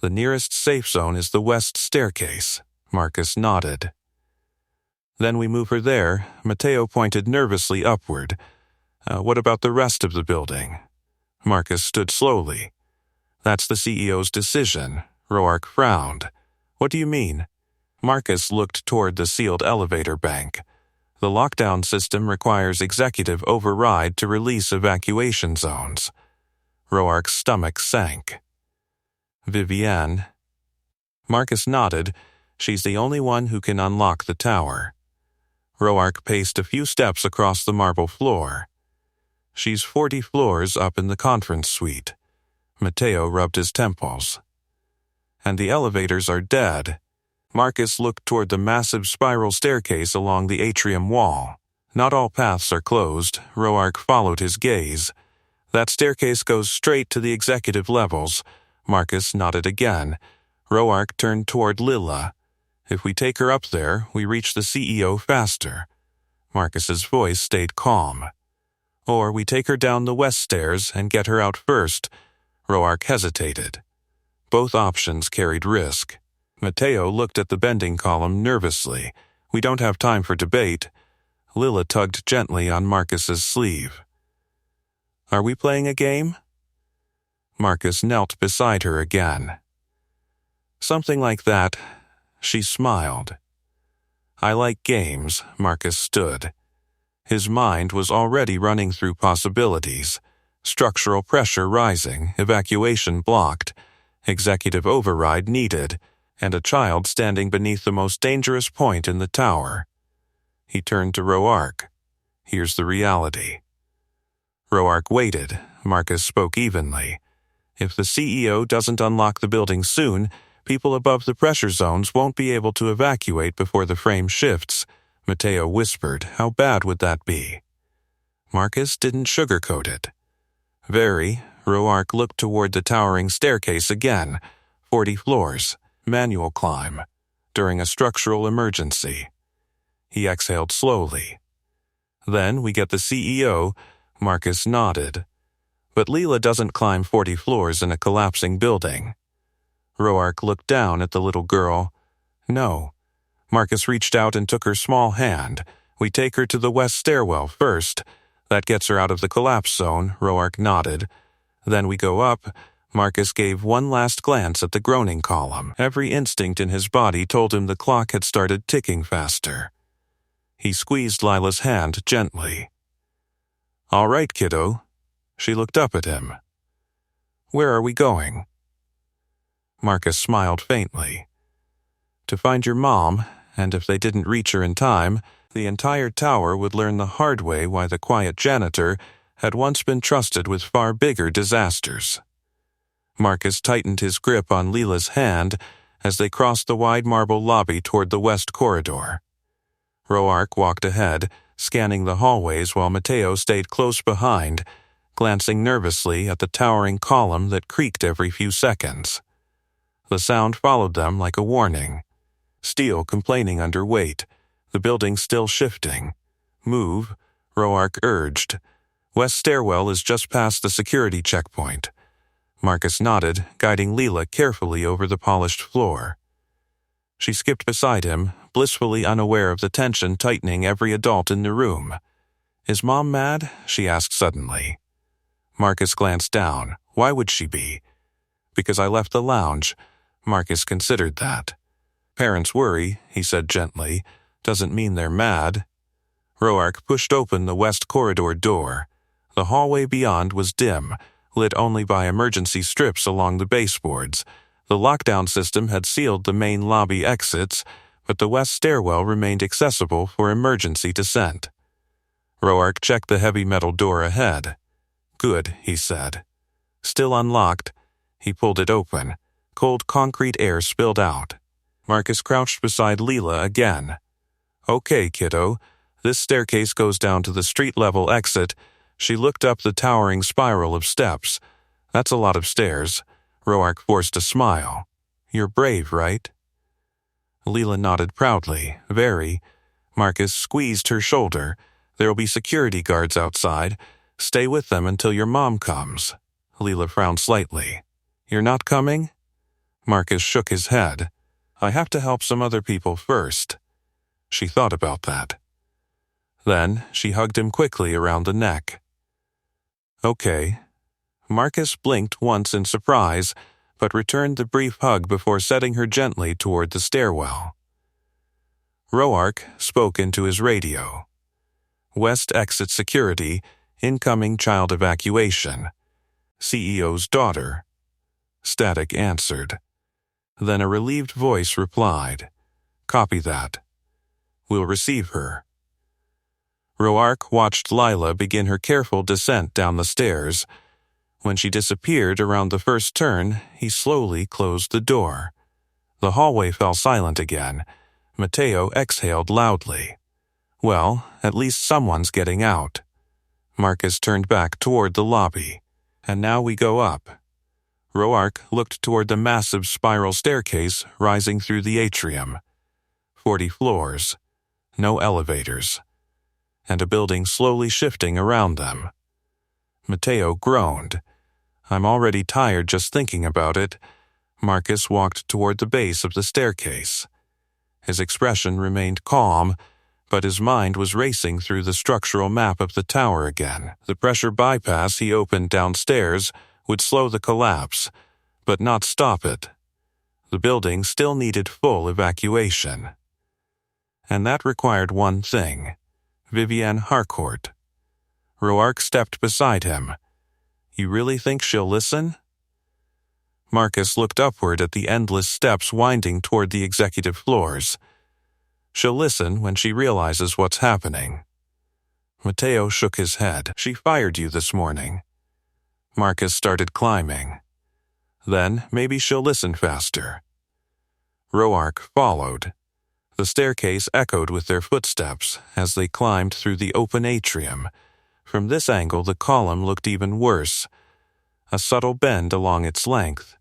The nearest safe zone is the west staircase. Marcus nodded. Then we move her there. Mateo pointed nervously upward. What about the rest of the building? Marcus stood slowly. That's the CEO's decision. Roark frowned. What do you mean? Marcus looked toward the sealed elevator bank. The lockdown system requires executive override to release evacuation zones. Roark's stomach sank. Vivienne. Marcus nodded. She's the only one who can unlock the tower. Roark paced a few steps across the marble floor. She's 40 floors up in the conference suite. Mateo rubbed his temples. And the elevators are dead. Marcus looked toward the massive spiral staircase along the atrium wall. Not all paths are closed. Roark followed his gaze. That staircase goes straight to the executive levels. Marcus nodded again. Roark turned toward Lila. If we take her up there, we reach the CEO faster. Marcus's voice stayed calm. Or we take her down the west stairs and get her out first. Roark hesitated. Both options carried risk. Mateo looked at the bending column nervously. We don't have time for debate. Lila tugged gently on Marcus's sleeve. Are we playing a game? Marcus knelt beside her again. Something like that. She smiled. I like games. Marcus stood. His mind was already running through possibilities. Structural pressure rising, evacuation blocked, executive override needed, and a child standing beneath the most dangerous point in the tower. He turned to Roark. Here's the reality. Roark waited. Marcus spoke evenly. If the CEO doesn't unlock the building soon, people above the pressure zones won't be able to evacuate before the frame shifts. Mateo whispered, how bad would that be? Marcus didn't sugarcoat it. Very. Roark looked toward the towering staircase again. 40 floors. Manual climb. During a structural emergency. He exhaled slowly. Then we get the CEO. Marcus nodded. But Leela doesn't climb 40 floors in a collapsing building. Roark looked down at the little girl. No. Marcus reached out and took her small hand. We take her to the west stairwell first. That gets her out of the collapse zone. Roark nodded. Then we go up. Marcus gave one last glance at the groaning column. Every instinct in his body told him the clock had started ticking faster. He squeezed Lila's hand gently. "All right, kiddo." She looked up at him. "Where are we going?" Marcus smiled faintly. "To find your mom, and if they didn't reach her in time, the entire tower would learn the hard way why the quiet janitor had once been trusted with far bigger disasters." Marcus tightened his grip on Lila's hand as they crossed the wide marble lobby toward the west corridor. Roark walked ahead, scanning the hallways while Mateo stayed close behind, glancing nervously at the towering column that creaked every few seconds. The sound followed them like a warning. Steel complaining under weight, the building still shifting. "Move," Roark urged. "West stairwell is just past the security checkpoint." Marcus nodded, guiding Lila carefully over the polished floor. She skipped beside him, blissfully unaware of the tension tightening every adult in the room. "Is Mom mad?" she asked suddenly. Marcus glanced down. Why would she be? "Because I left the lounge." Marcus considered that. "Parents worry," he said gently. "Doesn't mean they're mad." Roark pushed open the west corridor door. The hallway beyond was dim, lit only by emergency strips along the baseboards. The lockdown system had sealed the main lobby exits, but the west stairwell remained accessible for emergency descent. Roark checked the heavy metal door ahead. "Good," he said. Still unlocked, he pulled it open. Cold concrete air spilled out. Marcus crouched beside Lila again. "Okay, kiddo. This staircase goes down to the street-level exit." She looked up the towering spiral of steps. "That's a lot of stairs." Roark forced a smile. "You're brave, right?" Lila nodded proudly. "Very." Marcus squeezed her shoulder. "There'll be security guards outside. Stay with them until your mom comes." Lila frowned slightly. "You're not coming?" Marcus shook his head. "I have to help some other people first." She thought about that. Then she hugged him quickly around the neck. "Okay." Marcus blinked once in surprise, but returned the brief hug before setting her gently toward the stairwell. Roark spoke into his radio. "West exit security, incoming child evacuation. CEO's daughter." Static answered. Then a relieved voice replied, "Copy that. We'll receive her." Roark watched Lila begin her careful descent down the stairs. When she disappeared around the first turn, he slowly closed the door. The hallway fell silent again. Mateo exhaled loudly. "Well, at least someone's getting out." Marcus turned back toward the lobby. "And now we go up." Roark looked toward the massive spiral staircase rising through the atrium. 40 floors. No elevators. And a building slowly shifting around them. Mateo groaned. "I'm already tired just thinking about it." Marcus walked toward the base of the staircase. His expression remained calm, but his mind was racing through the structural map of the tower again. The pressure bypass he opened downstairs would slow the collapse, but not stop it. The building still needed full evacuation. And that required one thing: Vivienne Harcourt. Roark stepped beside him. "You really think she'll listen?" Marcus looked upward at the endless steps winding toward the executive floors. "She'll listen when she realizes what's happening." Mateo shook his head. "She fired you this morning." Marcus started climbing. "Then maybe she'll listen faster." Roark followed. The staircase echoed with their footsteps as they climbed through the open atrium. From this angle, the column looked even worse. A subtle bend along its length.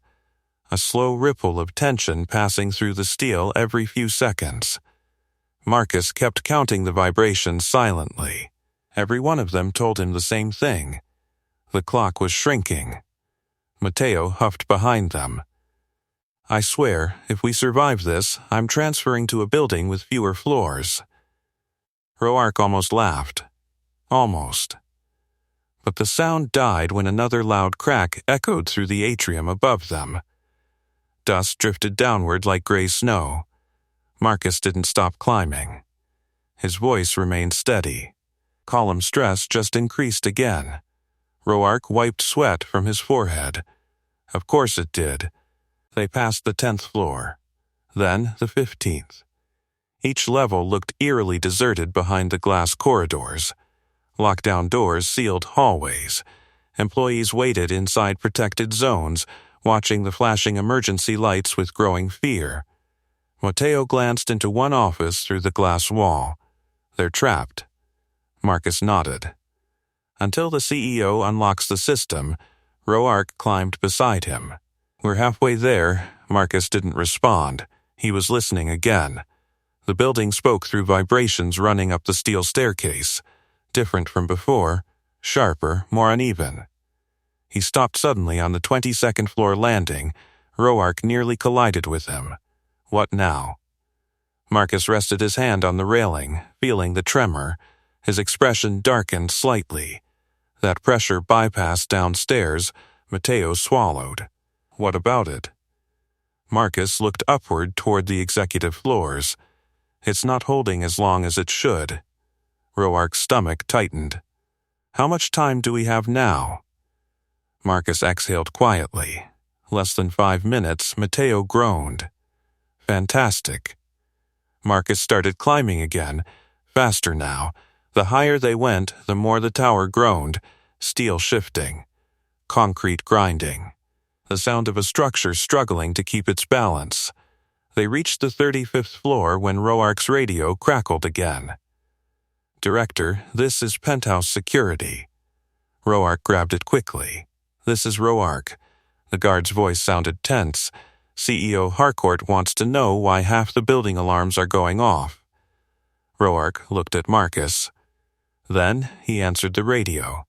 A slow ripple of tension passing through the steel every few seconds. Marcus kept counting the vibrations silently. Every one of them told him the same thing. The clock was shrinking. Mateo huffed behind them. "I swear, if we survive this, I'm transferring to a building with fewer floors." Roark almost laughed. Almost. But the sound died when another loud crack echoed through the atrium above them. Dust drifted downward like gray snow. Marcus didn't stop climbing. His voice remained steady. Column stress just increased again. Roark wiped sweat from his forehead. Of course it did. They passed the 10th floor. Then the 15th. Each level looked eerily deserted behind the glass corridors. Lockdown doors sealed hallways. Employees waited inside protected zones, watching the flashing emergency lights with growing fear. Mateo glanced into one office through the glass wall. They're trapped. Marcus nodded. Until the CEO unlocks the system, Roark climbed beside him. We're halfway there. Marcus didn't respond. He was listening again. The building spoke through vibrations running up the steel staircase. Different from before, sharper, more uneven. He stopped suddenly on the 22nd floor landing. Roark nearly collided with him. What now? Marcus rested his hand on the railing, feeling the tremor. His expression darkened slightly. That pressure bypassed downstairs. Mateo swallowed. What about it? Marcus looked upward toward the executive floors. It's not holding as long as it should. Roark's stomach tightened. How much time do we have now? Marcus exhaled quietly. Less than 5 minutes, Mateo groaned. Fantastic. Marcus started climbing again, faster now. The higher they went, the more the tower groaned, steel shifting, concrete grinding, the sound of a structure struggling to keep its balance. They reached the 35th floor when Roark's radio crackled again. Director, this is Penthouse Security. Roark grabbed it quickly. This is Roark. The guard's voice sounded tense. CEO Harcourt wants to know why half the building alarms are going off. Roark looked at Marcus. Then he answered the radio.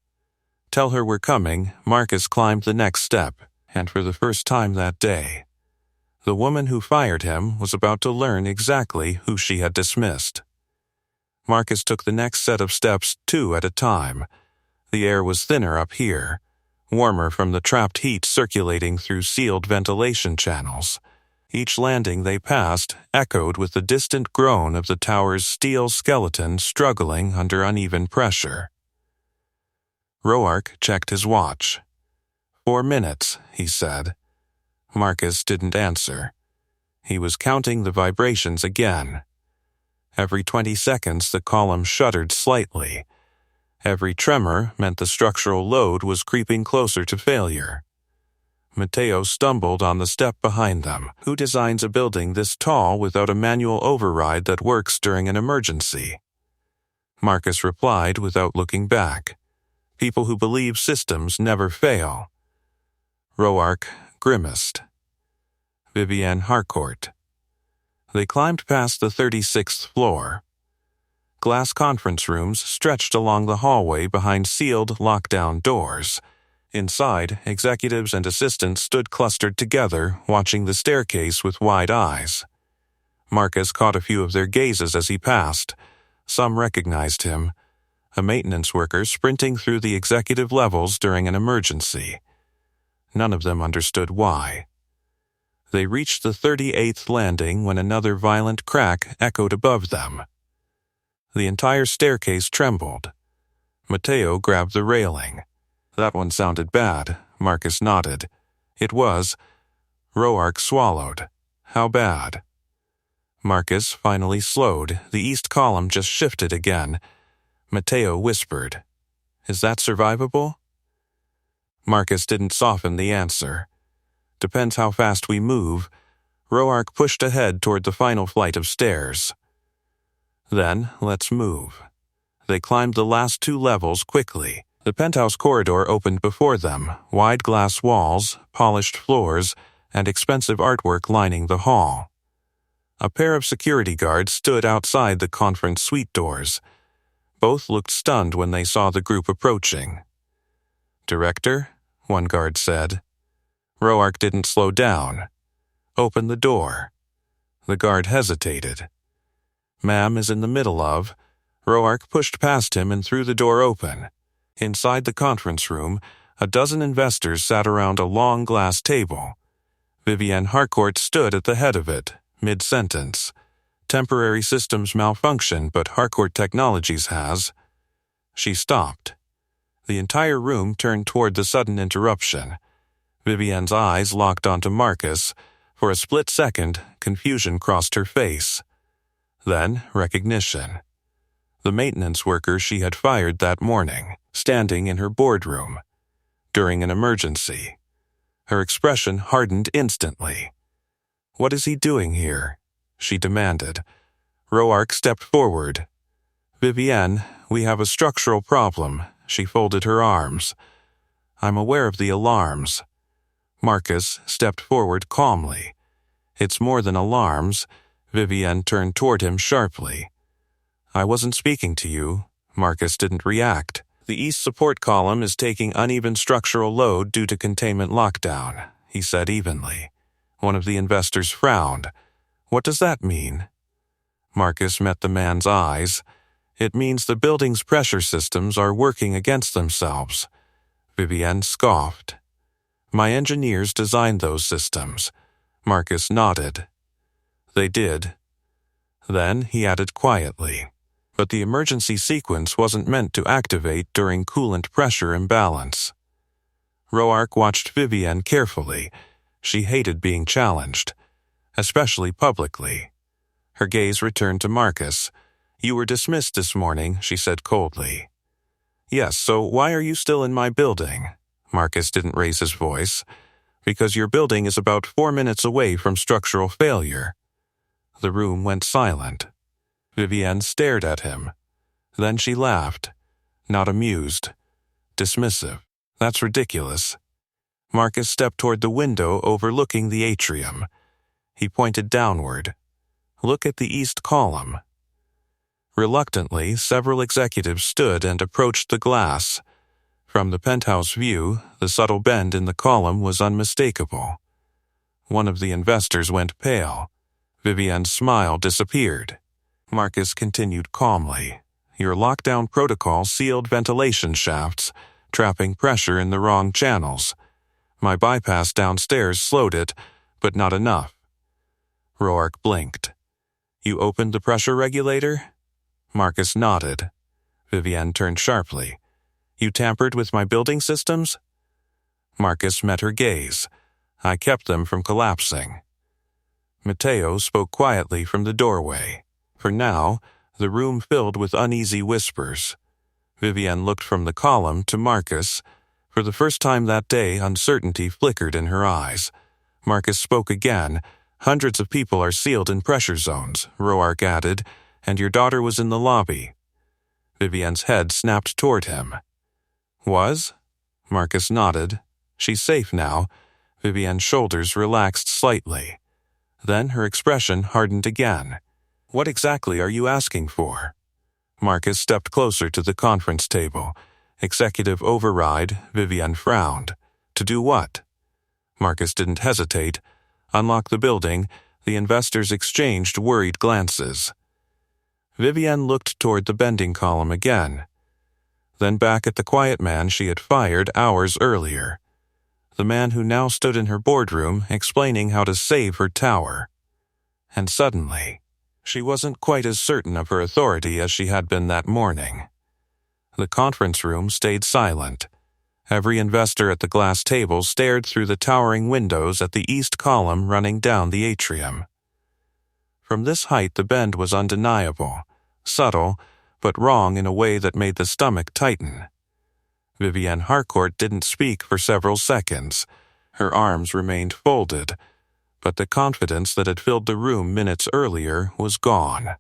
Tell her we're coming. Marcus climbed the next step, and for the first time that day, the woman who fired him was about to learn exactly who she had dismissed. Marcus took the next set of steps 2 at a time. The air was thinner up here, warmer from the trapped heat circulating through sealed ventilation channels. Each landing they passed echoed with the distant groan of the tower's steel skeleton struggling under uneven pressure. Roark checked his watch. 4 minutes, he said. Marcus didn't answer. He was counting the vibrations again. Every 20 seconds the column shuddered slightly. Every tremor meant the structural load was creeping closer to failure. Mateo stumbled on the step behind them. Who designs a building this tall without a manual override that works during an emergency? Marcus replied without looking back. People who believe systems never fail. Roark grimaced. Vivienne Harcourt. They climbed past the 36th floor. Glass conference rooms stretched along the hallway behind sealed lockdown doors. Inside, executives and assistants stood clustered together, watching the staircase with wide eyes. Marcus caught a few of their gazes as he passed. Some recognized him. A maintenance worker sprinting through the executive levels during an emergency. None of them understood why. They reached the 38th landing when another violent crack echoed above them. The entire staircase trembled. Mateo grabbed the railing. That one sounded bad, Marcus nodded. It was. Roark swallowed. How bad? Marcus finally slowed. The east column just shifted again. Mateo whispered, Is that survivable? Marcus didn't soften the answer. Depends how fast we move. Roark pushed ahead toward the final flight of stairs. Then, let's move. They climbed the last 2 levels quickly. The penthouse corridor opened before them, wide glass walls, polished floors, and expensive artwork lining the hall. A pair of security guards stood outside the conference suite doors. Both looked stunned when they saw the group approaching. Director, one guard said. Roark didn't slow down. Open the door. The guard hesitated. Ma'am is in the middle of. Roark pushed past him and threw the door open. Inside the conference room, a dozen investors sat around a long glass table. Vivienne Harcourt stood at the head of it, mid-sentence. Temporary systems malfunction, but Harcourt Technologies has. She stopped. The entire room turned toward the sudden interruption. Vivienne's eyes locked onto Marcus. For a split second, confusion crossed her face. Then, recognition. The maintenance worker she had fired that morning, standing in her boardroom. During an emergency. Her expression hardened instantly. "What is he doing here?" she demanded. Roark stepped forward. "Vivienne, we have a structural problem." She folded her arms. "I'm aware of the alarms." Marcus stepped forward calmly. "It's more than alarms." Vivienne turned toward him sharply. "I wasn't speaking to you." Marcus didn't react. "The east support column is taking uneven structural load due to containment lockdown," he said evenly. One of the investors frowned. "What does that mean?" Marcus met the man's eyes. "It means the building's pressure systems are working against themselves." Vivienne scoffed. "My engineers designed those systems." Marcus nodded. "They did." Then he added quietly, "But the emergency sequence wasn't meant to activate during coolant pressure imbalance." Roark watched Vivienne carefully. She hated being challenged, especially publicly. Her gaze returned to Marcus. "You were dismissed this morning," she said coldly. "Yes, so why are you still in my building?" Marcus didn't raise his voice. "Because your building is about 4 minutes away from structural failure." The room went silent. Vivienne stared at him. Then she laughed. Not amused. Dismissive. "That's ridiculous." Marcus stepped toward the window overlooking the atrium. He pointed downward. "Look at the east column." Reluctantly, several executives stood and approached the glass. From the penthouse view, the subtle bend in the column was unmistakable. One of the investors went pale. Vivienne's smile disappeared. Marcus continued calmly. "Your lockdown protocol sealed ventilation shafts, trapping pressure in the wrong channels. My bypass downstairs slowed it, but not enough." Roark blinked. "You opened the pressure regulator?" Marcus nodded. Vivienne turned sharply. "You tampered with my building systems?" Marcus met her gaze. "I kept them from collapsing." Matteo spoke quietly from the doorway. For now, the room filled with uneasy whispers. Vivienne looked from the column to Marcus. For the first time that day, uncertainty flickered in her eyes. Marcus spoke again. "Hundreds of people are sealed in pressure zones," Roark added, "and your daughter was in the lobby." Vivienne's head snapped toward him. "Was?" Marcus nodded. "She's safe now." Vivienne's shoulders relaxed slightly. Then her expression hardened again. "What exactly are you asking for?" Marcus stepped closer to the conference table. Executive override. Vivienne frowned. "To do what?" Marcus didn't hesitate. "Unlock the building." The investors exchanged worried glances. Vivienne looked toward the bending column again. Then back at the quiet man she had fired hours earlier. The man who now stood in her boardroom explaining how to save her tower. And suddenly, she wasn't quite as certain of her authority as she had been that morning. The conference room stayed silent. Every investor at the glass table stared through the towering windows at the east column running down the atrium. From this height the bend was undeniable, subtle, but wrong in a way that made the stomach tighten. Vivienne Harcourt didn't speak for several seconds. Her arms remained folded, but the confidence that had filled the room minutes earlier was gone.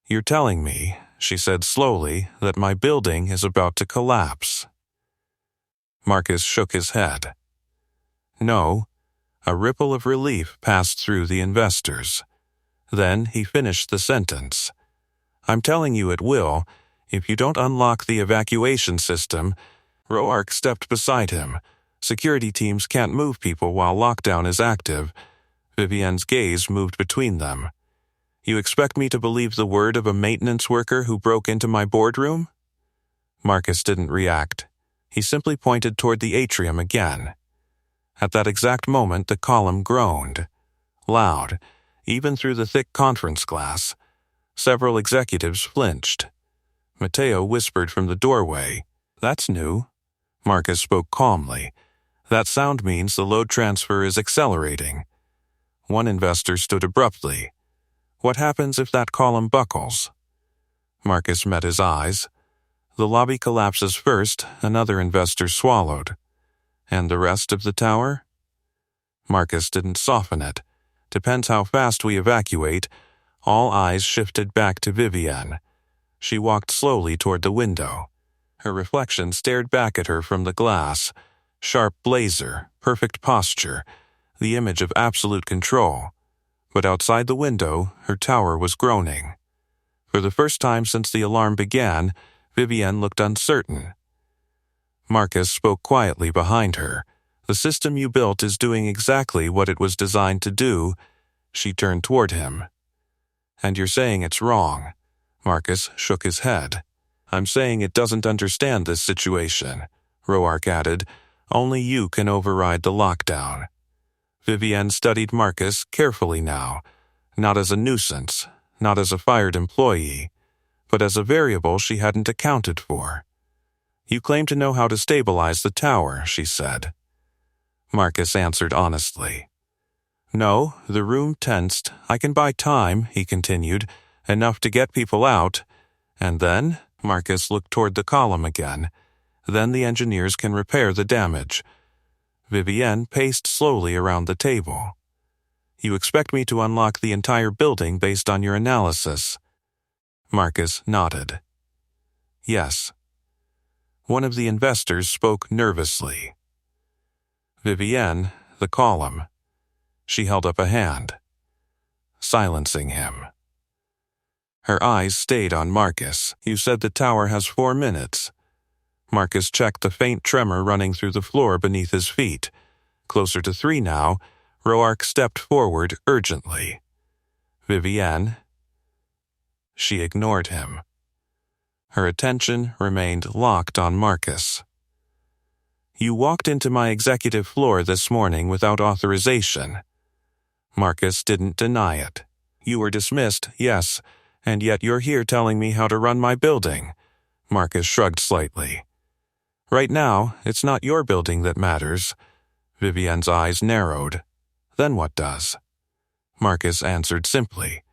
"You're telling me," she said slowly, "that my building is about to collapse." Marcus shook his head. "No." A ripple of relief passed through the investors. Then he finished the sentence. "I'm telling you it will, if you don't unlock the evacuation system." Roark stepped beside him. "Security teams can't move people while lockdown is active." Vivienne's gaze moved between them. "You expect me to believe the word of a maintenance worker who broke into my boardroom?" Marcus didn't react. He simply pointed toward the atrium again. At that exact moment the column groaned. Loud, even through the thick conference glass. Several executives flinched. Matteo whispered from the doorway, "That's new." Marcus spoke calmly. "That sound means the load transfer is accelerating." One investor stood abruptly. "What happens if that column buckles?" Marcus met his eyes. "The lobby collapses first," another investor swallowed. "And the rest of the tower?" Marcus didn't soften it. "Depends how fast we evacuate." All eyes shifted back to Vivienne. She walked slowly toward the window. Her reflection stared back at her from the glass. Sharp blazer, perfect posture, the image of absolute control. But outside the window, her tower was groaning. For the first time since the alarm began, Vivienne looked uncertain. Marcus spoke quietly behind her. "The system you built is doing exactly what it was designed to do." She turned toward him. "And you're saying it's wrong." Marcus shook his head. "I'm saying it doesn't understand this situation," Roark added. "Only you can override the lockdown." Vivienne studied Marcus carefully now, not as a nuisance, not as a fired employee, but as a variable she hadn't accounted for. "You claim to know how to stabilize the tower," she said. Marcus answered honestly. "No," the room tensed. "I can buy time," he continued, "enough to get people out. And then," Marcus looked toward the column again, "then the engineers can repair the damage." Vivienne paced slowly around the table. "You expect me to unlock the entire building based on your analysis?" Marcus nodded. "Yes." One of the investors spoke nervously. "Vivienne, the column." She held up a hand, silencing him. Her eyes stayed on Marcus. "You said the tower has 4 minutes." Marcus checked the faint tremor running through the floor beneath his feet. Closer to 3 now, Roark stepped forward urgently. "Vivienne." She ignored him. Her attention remained locked on Marcus. "You walked into my executive floor this morning without authorization." Marcus didn't deny it. "You were dismissed, yes, and yet you're here telling me how to run my building." Marcus shrugged slightly. "Right now, it's not your building that matters." Vivienne's eyes narrowed. "Then what does?" Marcus answered simply.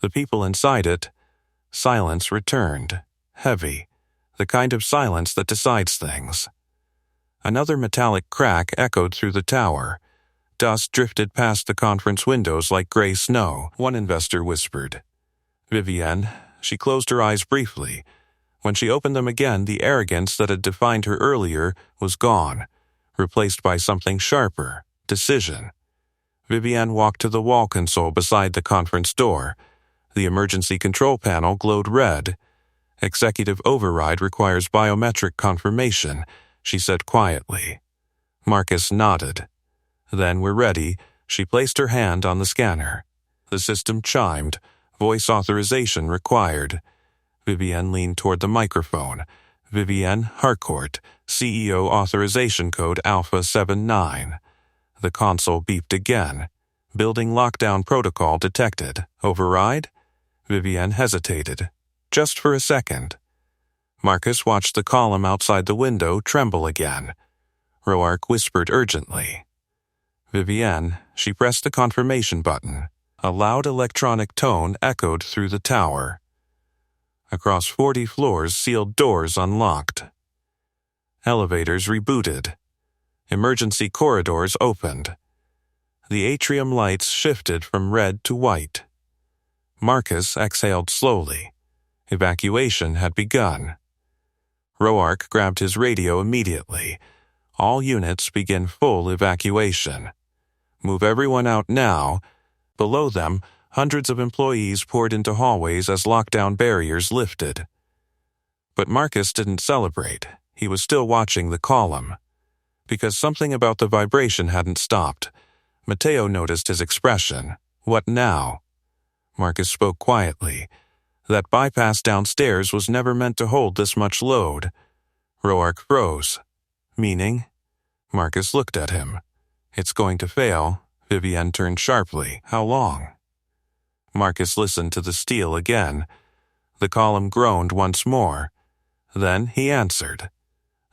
"The people inside it." Silence returned, heavy, the kind of silence that decides things. Another metallic crack echoed through the tower. Dust drifted past the conference windows like gray snow, one investor whispered. Vivienne, she closed her eyes briefly. When she opened them again, the arrogance that had defined her earlier was gone, replaced by something sharper, decision. Vivienne walked to the wall console beside the conference door. The emergency control panel glowed red. "Executive override requires biometric confirmation," she said quietly. Marcus nodded. "Then we're ready." She placed her hand on the scanner. The system chimed. "Voice authorization required." Vivienne leaned toward the microphone. "Vivienne Harcourt, CEO authorization code Alpha 79. The console beeped again. "Building lockdown protocol detected. Override?" Vivienne hesitated. "Just for a second." Marcus watched the column outside the window tremble again. Roark whispered urgently. "Vivienne," she pressed the confirmation button. A loud electronic tone echoed through the tower. Across 40 floors, sealed doors unlocked. Elevators rebooted. Emergency corridors opened. The atrium lights shifted from red to white. Marcus exhaled slowly. Evacuation had begun. Roark grabbed his radio immediately. "All units begin full evacuation. Move everyone out now." Below them, hundreds of employees poured into hallways as lockdown barriers lifted. But Marcus didn't celebrate. He was still watching the column. Because something about the vibration hadn't stopped. Matteo noticed his expression. "What now?" Marcus spoke quietly. "That bypass downstairs was never meant to hold this much load." Roark froze. "Meaning?" Marcus looked at him. "It's going to fail." Vivienne turned sharply. "How long?" Marcus listened to the steel again. The column groaned once more. Then he answered.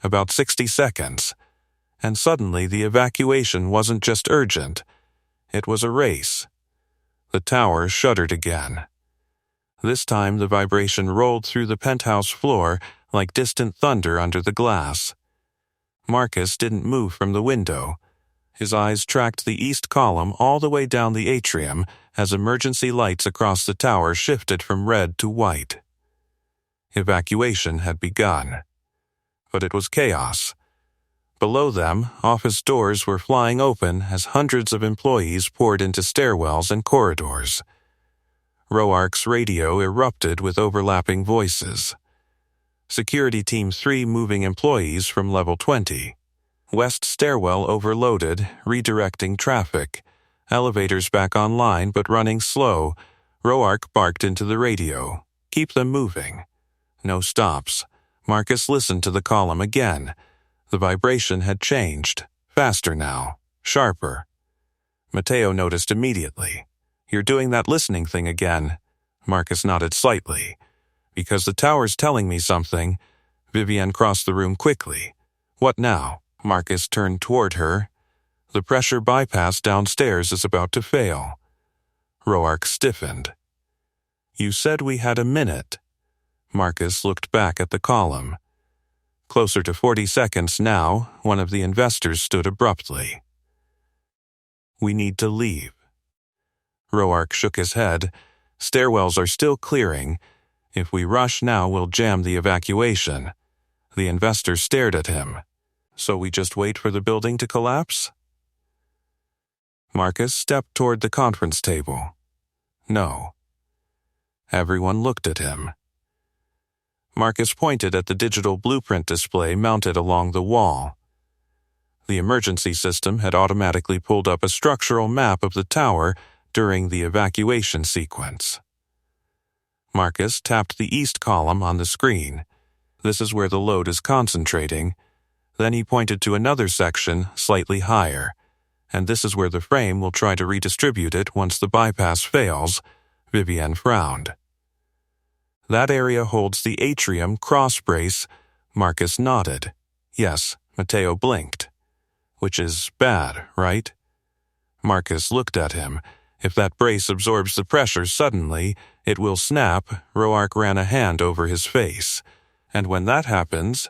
About 60 seconds. And suddenly the evacuation wasn't just urgent. It was a race. The tower shuddered again. This time the vibration rolled through the penthouse floor like distant thunder under the glass. Marcus didn't move from the window. His eyes tracked the east column all the way down the atrium as emergency lights across the tower shifted from red to white. Evacuation had begun. But it was chaos. Below them, office doors were flying open as hundreds of employees poured into stairwells and corridors. Roark's radio erupted with overlapping voices. Security Team 3 moving employees from Level 20. West stairwell overloaded, redirecting traffic. Elevators back online but running slow. Roark barked into the radio. Keep them moving. No stops. Marcus listened to the column again. The vibration had changed. Faster now. Sharper. Matteo noticed immediately. You're doing that listening thing again. Marcus nodded slightly. Because the tower's telling me something. Vivienne crossed the room quickly. What now? Marcus turned toward her. The pressure bypass downstairs is about to fail. Roark stiffened. You said we had a minute. Marcus looked back at the column. Closer to 40 seconds now, one of the investors stood abruptly. We need to leave. Roark shook his head. Stairwells are still clearing. If we rush now, we'll jam the evacuation. The investor stared at him. So we just wait for the building to collapse? Marcus stepped toward the conference table. No. Everyone looked at him. Marcus pointed at the digital blueprint display mounted along the wall. The emergency system had automatically pulled up a structural map of the tower during the evacuation sequence. Marcus tapped the east column on the screen. This is where the load is concentrating. Then he pointed to another section slightly higher, and this is where the frame will try to redistribute it once the bypass fails. Vivienne frowned. That area holds the atrium cross brace. Marcus nodded. Yes, Matteo blinked. Which is bad, right? Marcus looked at him. If that brace absorbs the pressure suddenly, it will snap. Roark ran a hand over his face. And when that happens,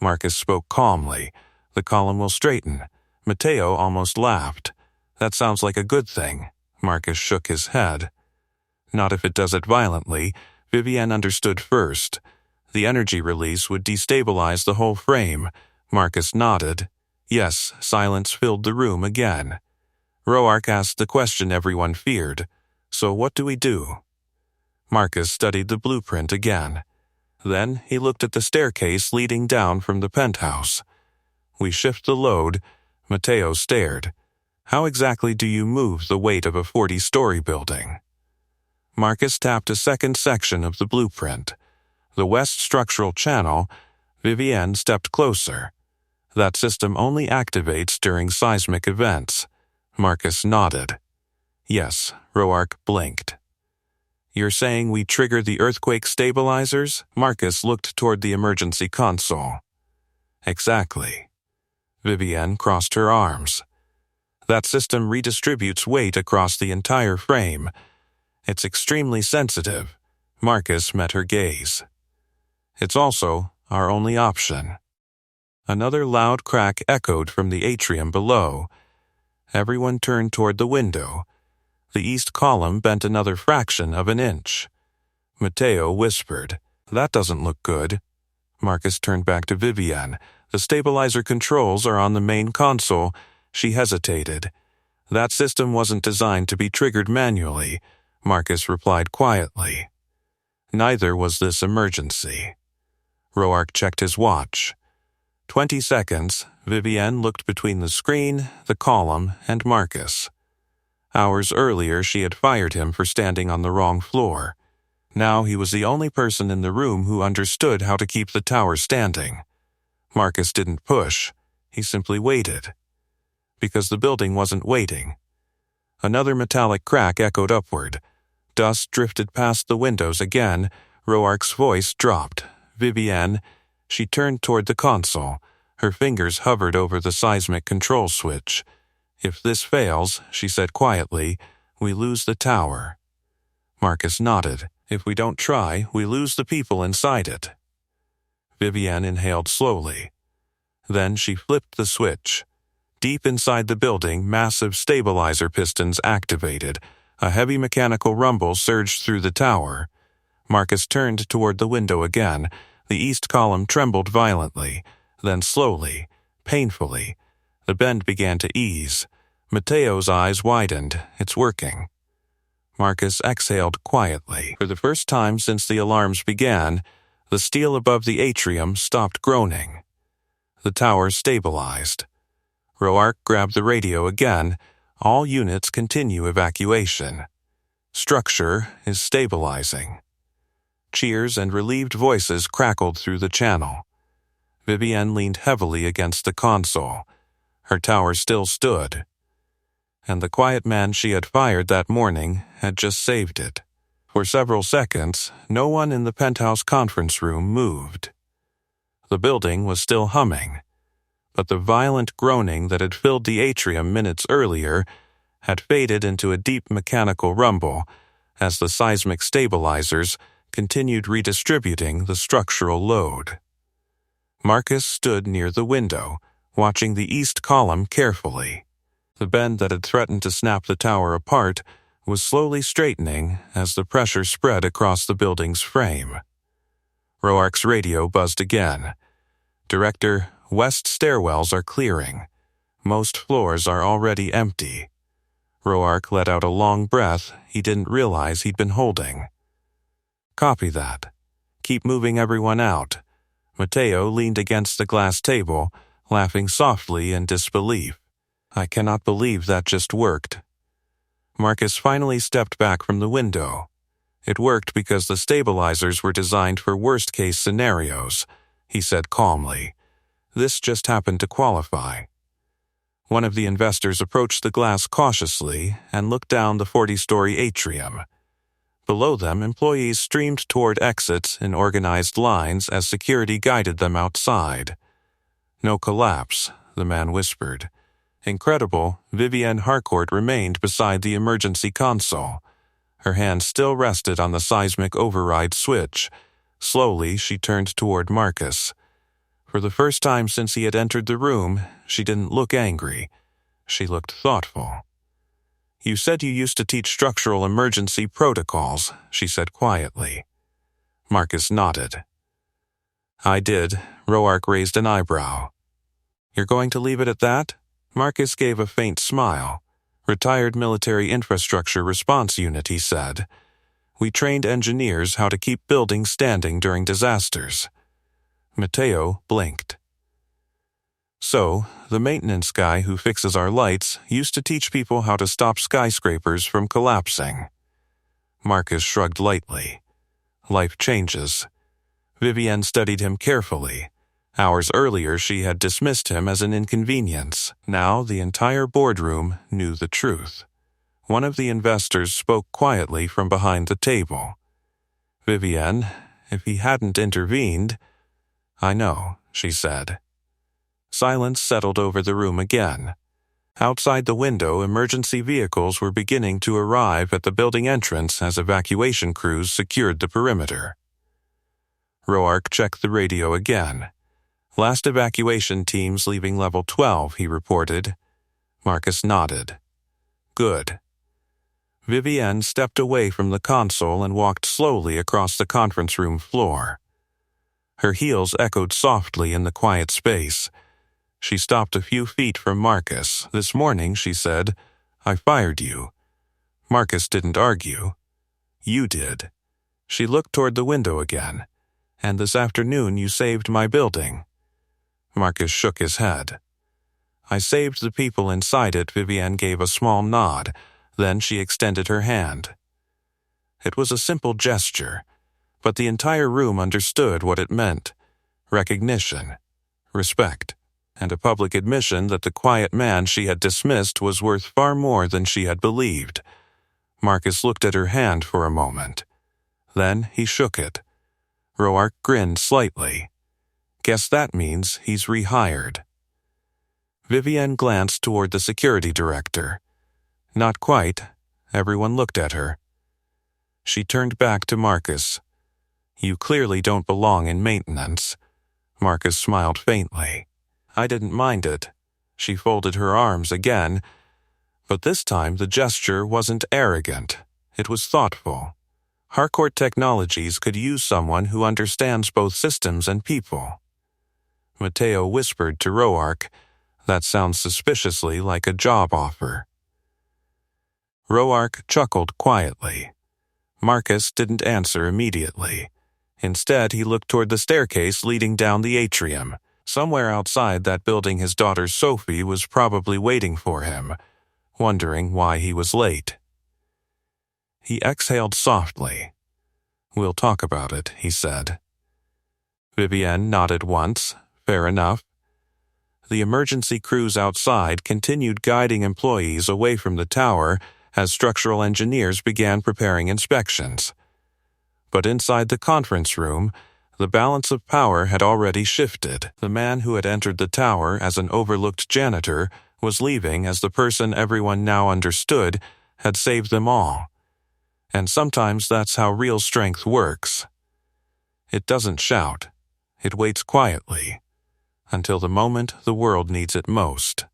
Marcus spoke calmly, the column will straighten. Matteo almost laughed. That sounds like a good thing. Marcus shook his head. Not if it does it violently. Vivienne understood first. The energy release would destabilize the whole frame. Marcus nodded. Yes, silence filled the room again. Roark asked the question everyone feared. So what do we do? Marcus studied the blueprint again. Then he looked at the staircase leading down from the penthouse. We shift the load. Matteo stared. How exactly do you move the weight of a 40-story building? Marcus tapped a second section of the blueprint. The west structural channel. Vivienne stepped closer. That system only activates during seismic events. Marcus nodded. Yes, Roark blinked. You're saying we trigger the earthquake stabilizers? Marcus looked toward the emergency console. Exactly. Vivienne crossed her arms. That system redistributes weight across the entire frame. It's extremely sensitive. Marcus met her gaze. It's also our only option. Another loud crack echoed from the atrium below. Everyone turned toward the window. The east column bent another fraction of an inch. Matteo whispered, That doesn't look good. Marcus turned back to Vivienne. The stabilizer controls are on the main console. She hesitated. That system wasn't designed to be triggered manually. Marcus replied quietly. Neither was this emergency. Roark checked his watch. 20 seconds. Vivienne looked between the screen, the column, and Marcus. Hours earlier, she had fired him for standing on the wrong floor. Now he was the only person in the room who understood how to keep the tower standing. Marcus didn't push. He simply waited. Because the building wasn't waiting. Another metallic crack echoed upward. dust drifted past the windows again, Roark's voice dropped. Vivienne. She turned toward the console. Her fingers hovered over the seismic control switch. If this fails, she said quietly, we lose the tower. Marcus nodded. If we don't try, we lose the people inside it. Vivienne inhaled slowly. Then she flipped the switch. Deep inside the building, massive stabilizer pistons activated. A heavy mechanical rumble surged through the tower. Marcus turned toward the window again. The east column trembled violently. Then slowly, painfully, the bend began to ease. Matteo's eyes widened. It's working. Marcus exhaled quietly. For the first time since the alarms began, the steel above the atrium stopped groaning. The tower stabilized. Roark grabbed the radio again. All units continue evacuation. Structure is stabilizing. Cheers and relieved voices crackled through the channel. Vivienne leaned heavily against the console. Her tower still stood. And the quiet man she had fired that morning had just saved it. For several seconds, no one in the penthouse conference room moved. The building was still humming, but the violent groaning that had filled the atrium minutes earlier had faded into a deep mechanical rumble as the seismic stabilizers continued redistributing the structural load. Marcus stood near the window, watching the east column carefully. The bend that had threatened to snap the tower apart was slowly straightening as the pressure spread across the building's frame. Roark's radio buzzed again. Director, west stairwells are clearing. Most floors are already empty. Roark let out a long breath he didn't realize he'd been holding. Copy that. Keep moving everyone out. Matteo leaned against the glass table, laughing softly in disbelief. I cannot believe that just worked. Marcus finally stepped back from the window. It worked because the stabilizers were designed for worst-case scenarios, he said calmly. This just happened to qualify. One of the investors approached the glass cautiously and looked down the 40-story atrium. Below them, employees streamed toward exits in organized lines as security guided them outside. No collapse, the man whispered. Incredible, Vivienne Harcourt remained beside the emergency console. Her hand still rested on the seismic override switch. Slowly, she turned toward Marcus. For the first time since he had entered the room, she didn't look angry. She looked thoughtful. You said you used to teach structural emergency protocols, she said quietly. Marcus nodded. I did. Roark raised an eyebrow. You're going to leave it at that? Marcus gave a faint smile. Retired Military Infrastructure Response Unit, he said. We trained engineers how to keep buildings standing during disasters. Matteo blinked. So, the maintenance guy who fixes our lights used to teach people how to stop skyscrapers from collapsing. Marcus shrugged lightly. Life changes. Vivienne studied him carefully. Hours earlier, she had dismissed him as an inconvenience. Now, the entire boardroom knew the truth. One of the investors spoke quietly from behind the table. Vivienne, if he hadn't intervened... I know, she said. Silence settled over the room again. Outside the window, emergency vehicles were beginning to arrive at the building entrance as evacuation crews secured the perimeter. Roark checked the radio again. Last evacuation teams leaving level 12, he reported. Marcus nodded. Good. Vivienne stepped away from the console and walked slowly across the conference room floor. Her heels echoed softly in the quiet space. She stopped a few feet from Marcus. This morning, she said, I fired you. Marcus didn't argue. You did. She looked toward the window again. And this afternoon you saved my building. Marcus shook his head. I saved the people inside it. Vivienne gave a small nod. Then she extended her hand. It was a simple gesture, but the entire room understood what it meant. Recognition, respect, and a public admission that the quiet man she had dismissed was worth far more than she had believed. Marcus looked at her hand for a moment. Then he shook it. Roark grinned slightly. Guess that means he's rehired. Vivienne glanced toward the security director. Not quite. Everyone looked at her. She turned back to Marcus. You clearly don't belong in maintenance. Marcus smiled faintly. I didn't mind it. She folded her arms again, but this time the gesture wasn't arrogant. It was thoughtful. Harcourt Technologies could use someone who understands both systems and people. Mateo whispered to Roark, that sounds suspiciously like a job offer. Roark chuckled quietly. Marcus didn't answer immediately. Instead, he looked toward the staircase leading down the atrium. Somewhere outside that building his daughter Sophie was probably waiting for him, wondering why he was late. He exhaled softly. We'll talk about it, he said. Vivienne nodded once. Fair enough. The emergency crews outside continued guiding employees away from the tower as structural engineers began preparing inspections. But inside the conference room, the balance of power had already shifted. The man who had entered the tower as an overlooked janitor was leaving as the person everyone now understood had saved them all. And sometimes that's how real strength works. It doesn't shout. It waits quietly, until the moment the world needs it most.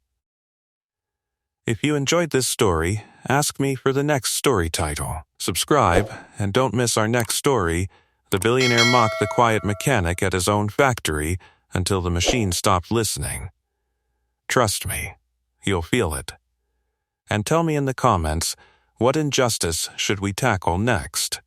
If you enjoyed this story, ask me for the next story title. Subscribe, and don't miss our next story. The billionaire mocked the quiet mechanic at his own factory until the machine stopped listening. Trust me, you'll feel it. And tell me in the comments, what injustice should we tackle next?